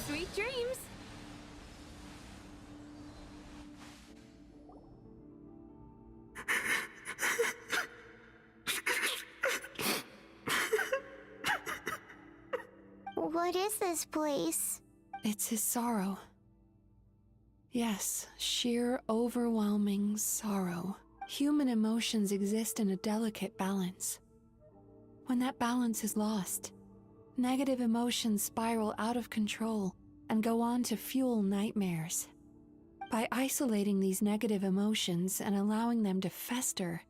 Sweet dreams!
What is this place?
It's his sorrow. Yes, sheer overwhelming sorrow. Human emotions exist in a delicate balance. When that balance is lost, negative emotions spiral out of control and go on to fuel nightmares. By isolating these negative emotions and allowing them to fester,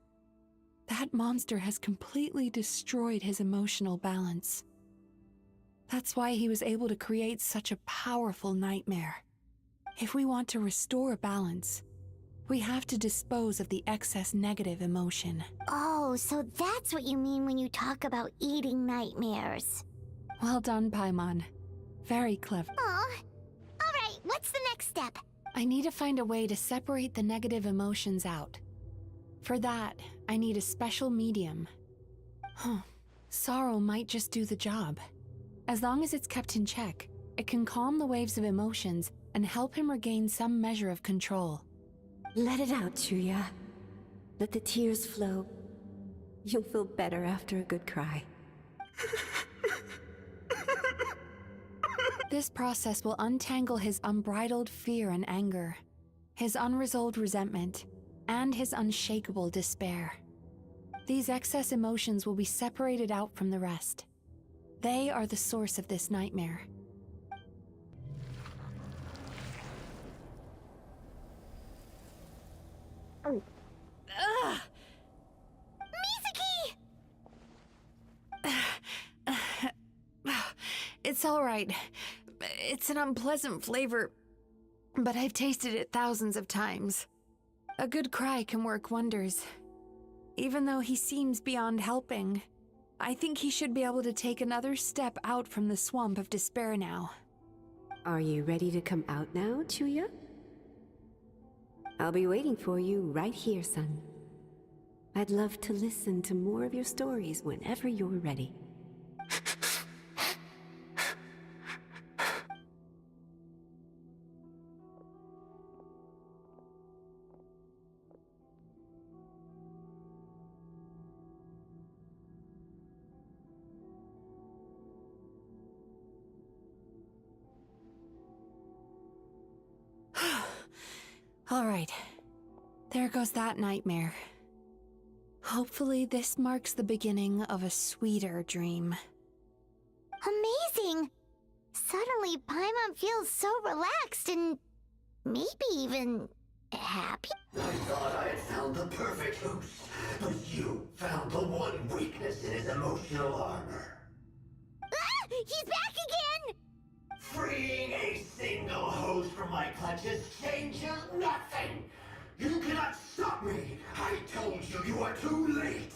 that monster has completely destroyed his emotional balance. That's why he was able to create such a powerful nightmare. If we want to restore balance, we have to dispose of the excess negative emotion.
Oh, so that's what you mean when you talk about eating nightmares.
Well done, Paimon. Very clever.
Aw. Alright, what's the next step?
I need to find a way to separate the negative emotions out. For that, I need a special medium. Sorrow might just do the job. As long as it's kept in check, it can calm the waves of emotions and help him regain some measure of control.
Let it out, Chuya. Let the tears flow. You'll feel better after a good cry.
This process will untangle his unbridled fear and anger, his unresolved resentment, and his unshakable despair. These excess emotions will be separated out from the rest. They are the source of this nightmare.
Ugh!
It's all right. It's an unpleasant flavor, but I've tasted it thousands of times. A good cry can work wonders. Even though he seems beyond helping, I think he should be able to take another step out from the swamp of despair now.
Are you ready to come out now, Chuya? I'll be waiting for you right here, son. I'd love to listen to more of your stories whenever you're ready.
All right. There goes that nightmare. Hopefully this marks the beginning of a sweeter dream.
Amazing! Suddenly, Paimon feels so relaxed and maybe even happy.
I thought I had found the perfect host, but you found the one weakness in his emotional armor.
Ah! He's back again!
Freeing a single host from my clutches changes nothing! You cannot stop me! I told you you are too late!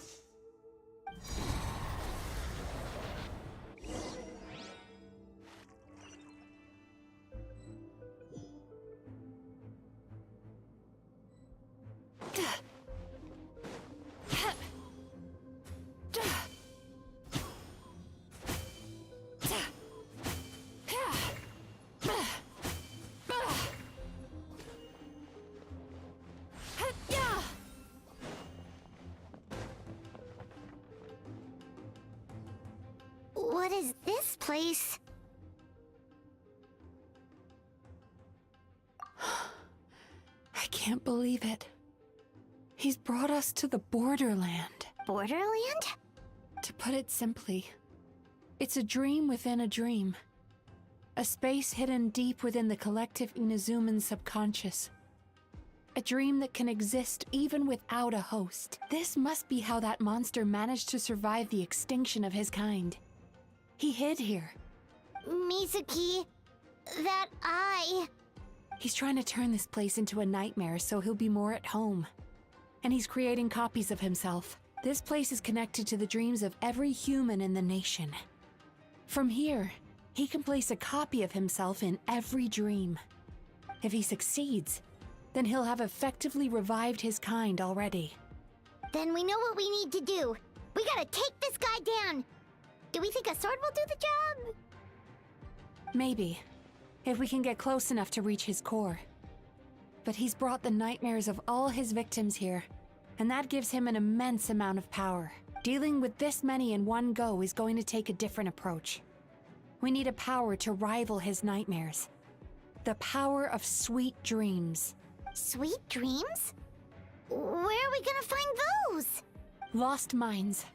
What is this place?
I can't believe it. He's brought us to the Borderland.
Borderland?
To put it simply, it's a dream within a dream. A space hidden deep within the collective Inazuman subconscious. A dream that can exist even without a host. This must be how that monster managed to survive the extinction of his kind. He hid here.
Mizuki, that eye.
He's trying to turn this place into a nightmare so he'll be more at home. And he's creating copies of himself. This place is connected to the dreams of every human in the nation. From here, he can place a copy of himself in every dream. If he succeeds, then he'll have effectively revived his kind already.
Then we know what we need to do. We gotta take this guy down. Do we think a sword will do the job?
Maybe, if we can get close enough to reach his core. But he's brought the nightmares of all his victims here, and that gives him an immense amount of power. Dealing with this many in one go is going to take a different approach. We need a power to rival his nightmares. The power of sweet dreams.
Sweet dreams? Where are we gonna find those?
Lost minds.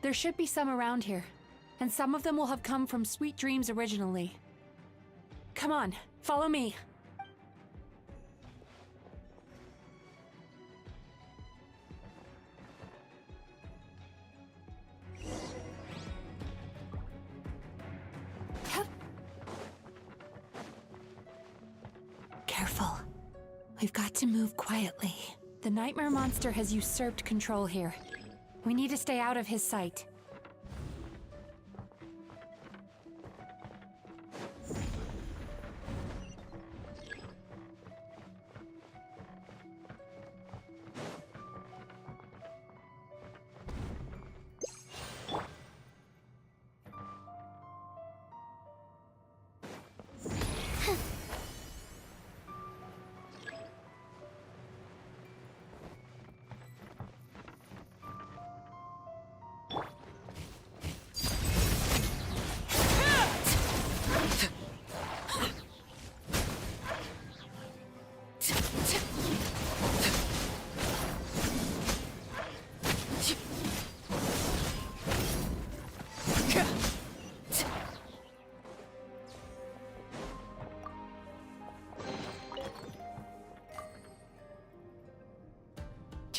There should be some around here, and some of them will have come from sweet dreams originally. Come on, follow me. Careful. We've got to move quietly. The nightmare monster has usurped control here. We need to stay out of his sight.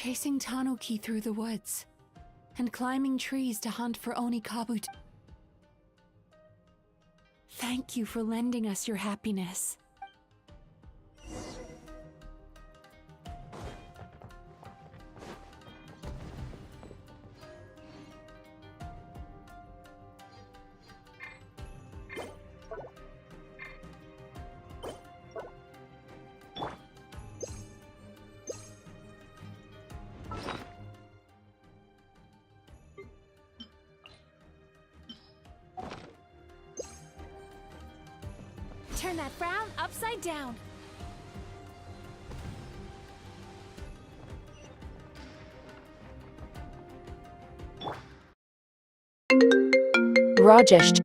chasing tanuki through the woods, and climbing trees to hunt for onikabu. Thank you for lending us your happiness.
Turn that frown upside down.
Rajesh.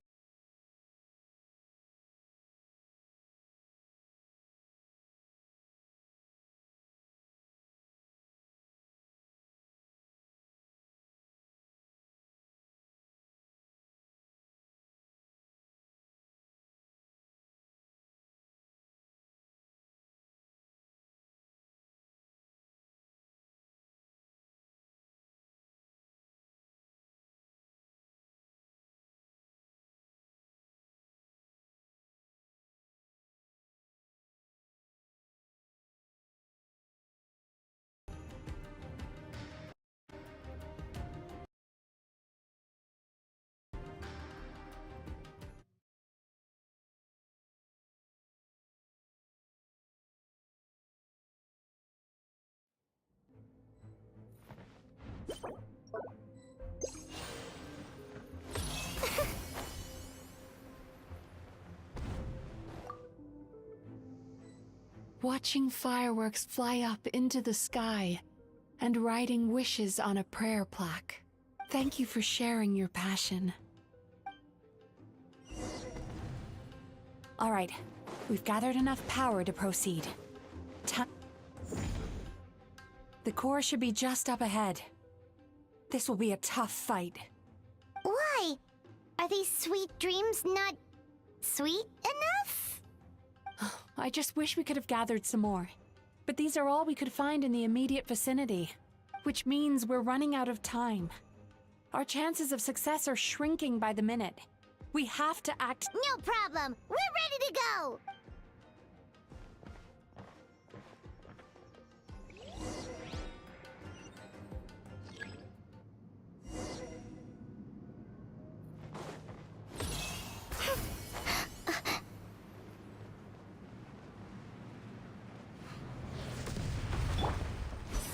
Watching fireworks fly up into the sky and writing wishes on a prayer plaque. Thank you for sharing your passion. All right, we've gathered enough power to proceed. The core should be just up ahead. This will be a tough fight.
Why? Are these sweet dreams not sweet enough?
I just wish we could have gathered some more. But these are all we could find in the immediate vicinity, which means we're running out of time. Our chances of success are shrinking by the minute. We have to act—
No problem! We're ready to go!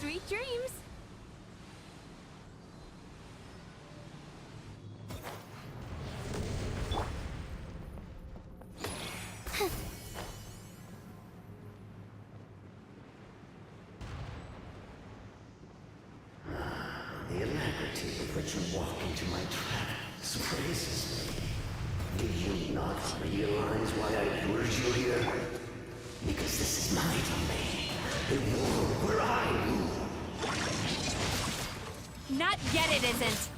Sweet dreams.
The alacrity with which you walk into my trap surprises me. Do you not realize why I lured you here? Because this is my domain. The world where I rule.
Not yet, it isn't.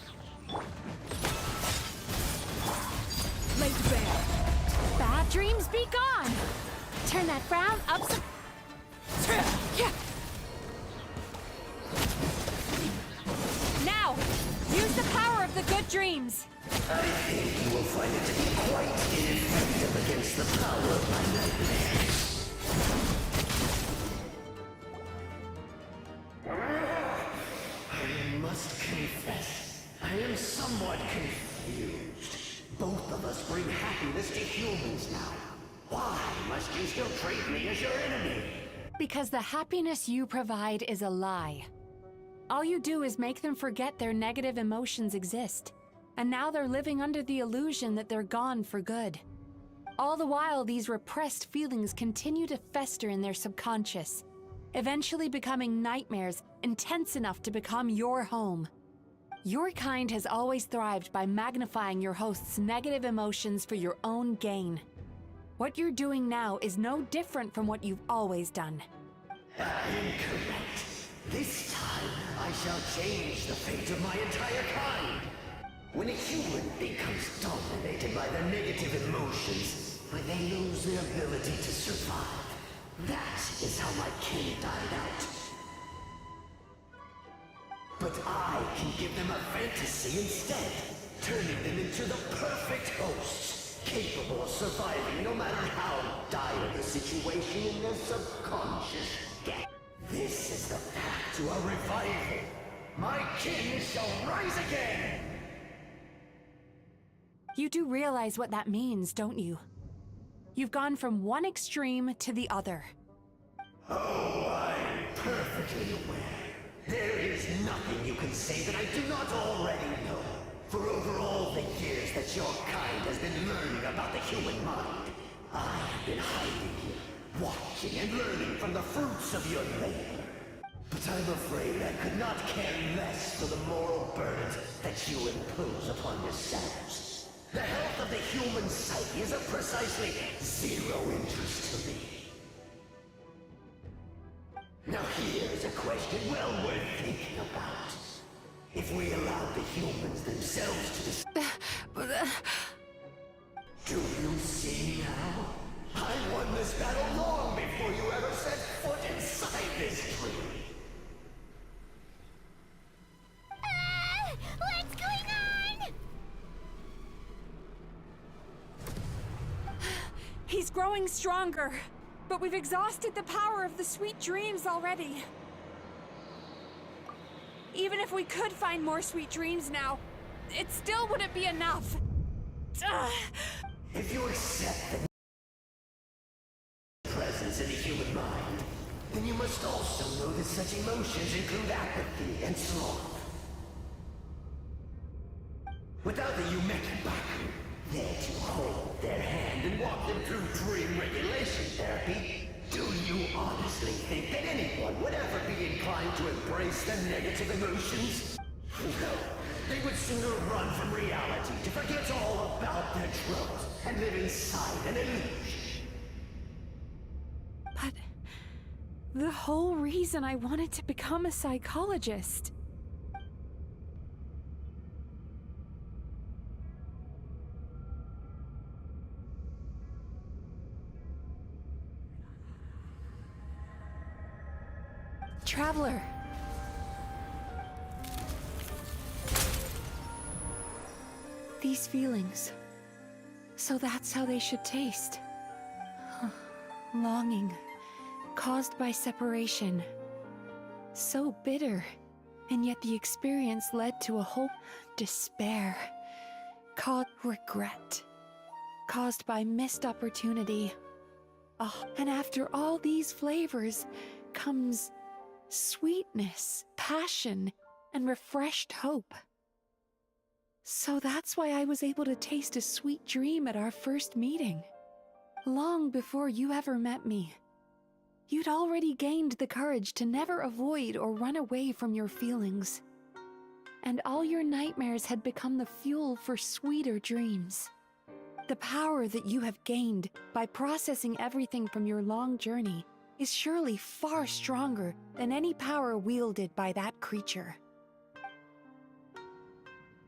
Laid bare. Bad dreams be gone!
Turn that frown upside.
Now, use the power of the good dreams.
I think you will find it to be quite ineffective against the power of my nightmares. I must confess, I am somewhat confused. Both of us bring happiness to humans now. Why must you still treat me as your enemy?
Because the happiness you provide is a lie. All you do is make them forget their negative emotions exist. And now they're living under the illusion that they're gone for good. All the while, these repressed feelings continue to fester in their subconscious, eventually becoming nightmares intense enough to become your home. Your kind has always thrived by magnifying your host's negative emotions for your own gain. What you're doing now is no different from what you've always done.
I am correct. This time, I shall change the fate of my entire kind. When a human becomes dominated by their negative emotions, when they lose their ability to survive, that is how my kin died out. But I can give them a fantasy instead, turning them into the perfect hosts, capable of surviving no matter how dire the situation in their subconscious get. This is the path to a revival. My kin shall rise again!
You do realize what that means, don't you? You've gone from one extreme to the other.
Oh, I'm perfectly aware. There is nothing you can say that I do not already know. For over all the years that your kind has been learning about the human mind, I have been hiding here, watching and learning from the fruits of your labor. But I'm afraid I could not care less for the moral burdens that you impose upon yourselves. The health of the human psyche is of precisely zero interest to me. Now here's a question well worth thinking about. If we allowed the humans themselves to Do you see now? I won this battle long before you ever set foot inside this tree.
What's going on?
He's growing stronger, but we've exhausted the power of the sweet dreams already. Even if we could find more sweet dreams now, it still wouldn't be enough.
If you accept the presence in the human mind, then you must also know that such emotions include apathy and sloth. Without the Yumeki Baku, there to hold their hand and walk them through dream regulation therapy, do you honestly think that anyone would ever be inclined to embrace the negative emotions? No, they would sooner run from reality to forget all about their troubles and live inside an illusion.
But the whole reason I wanted to become a psychologist. Traveler. These feelings. So that's how they should taste. Longing, caused by separation. So bitter, and yet the experience led to a whole despair. Caused regret. Caused by missed opportunity. Oh, and after all these flavors comes sweetness, passion, and refreshed hope. So that's why I was able to taste a sweet dream at our first meeting. Long before you ever met me. You'd already gained the courage to never avoid or run away from your feelings. And all your nightmares had become the fuel for sweeter dreams. The power that you have gained by processing everything from your long journey is surely far stronger than any power wielded by that creature.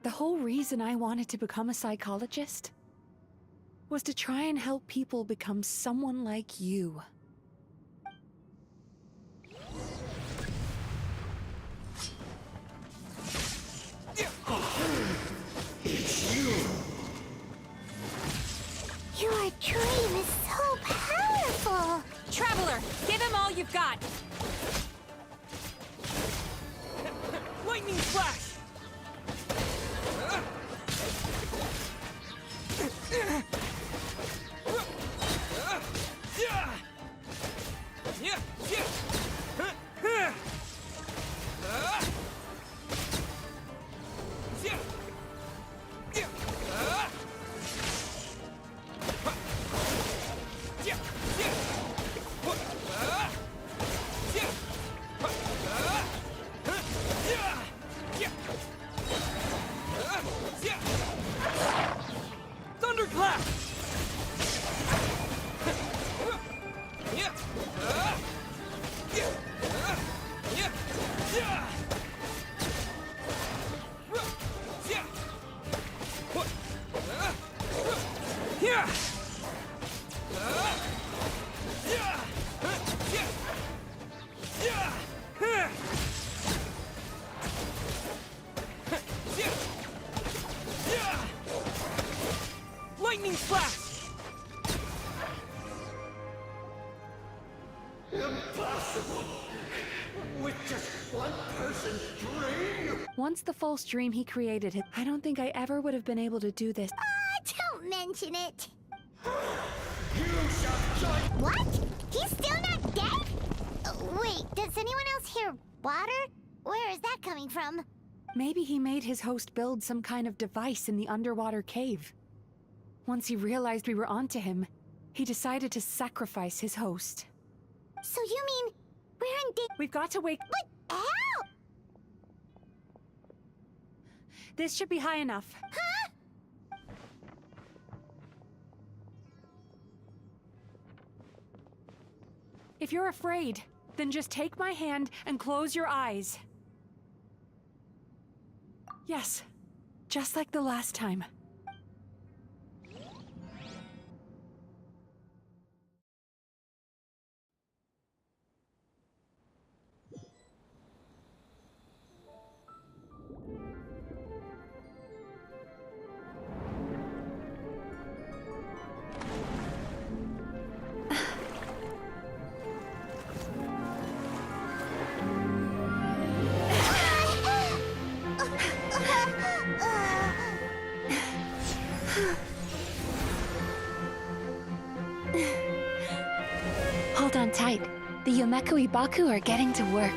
The whole reason I wanted to become a psychologist was to try and help people become someone like you.
It's you!
Your dream is so powerful!
Traveler, give him all you've got!
Lightning flash! Thunderclap!
possible? With just one person's dream?
Once the false dream he created hit, I don't think I ever would have been able to do this.
Don't mention it.
You shall join.
What? He's still not dead? Wait, does anyone else hear water? Where is that coming from?
Maybe he made his host build some kind of device in the underwater cave. Once he realized we were onto him, he decided to sacrifice his host.
So you mean we're in
We've got to wake.
But how?
This should be high enough.
Huh?
If you're afraid, then just take my hand and close your eyes. Yes, just like the last time.
Hold on tight. The Yomeku Ibaku are getting to work.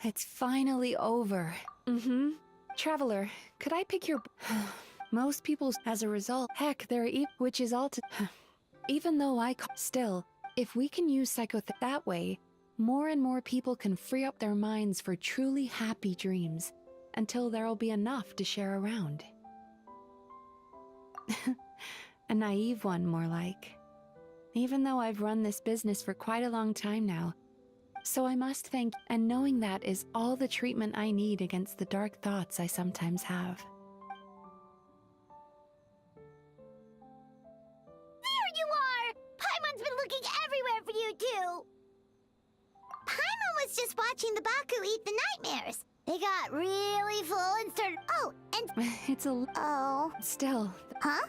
It's finally over. Traveler, could I pick your... Most people's... As a result, heck, there are which is all to... Even though Still, if we can use that way, more and more people can free up their minds for truly happy dreams, until there'll be enough to share around. A naive one, more like. Even though I've run this business for quite a long time now, so I must thank, and knowing that is all the treatment I need against the dark thoughts I sometimes have.
There you are! Paimon's been looking everywhere for you, too! Paimon was just watching the Baku eat the nightmares. They got really full and started... Oh, and...
It's a...
Oh...
Still...
Huh?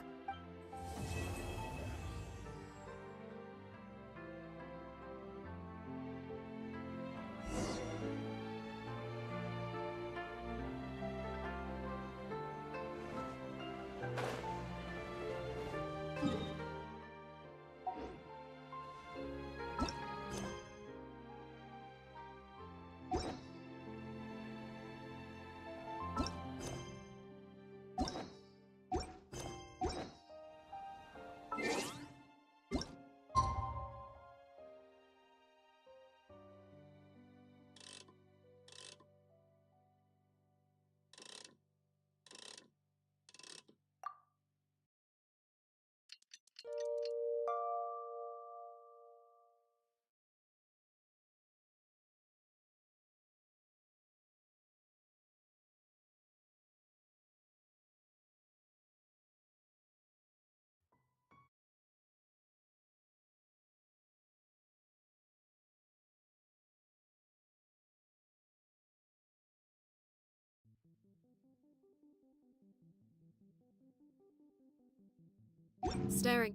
Staring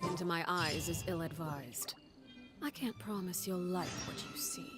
into my eyes is ill-advised. I can't promise you'll like what you see.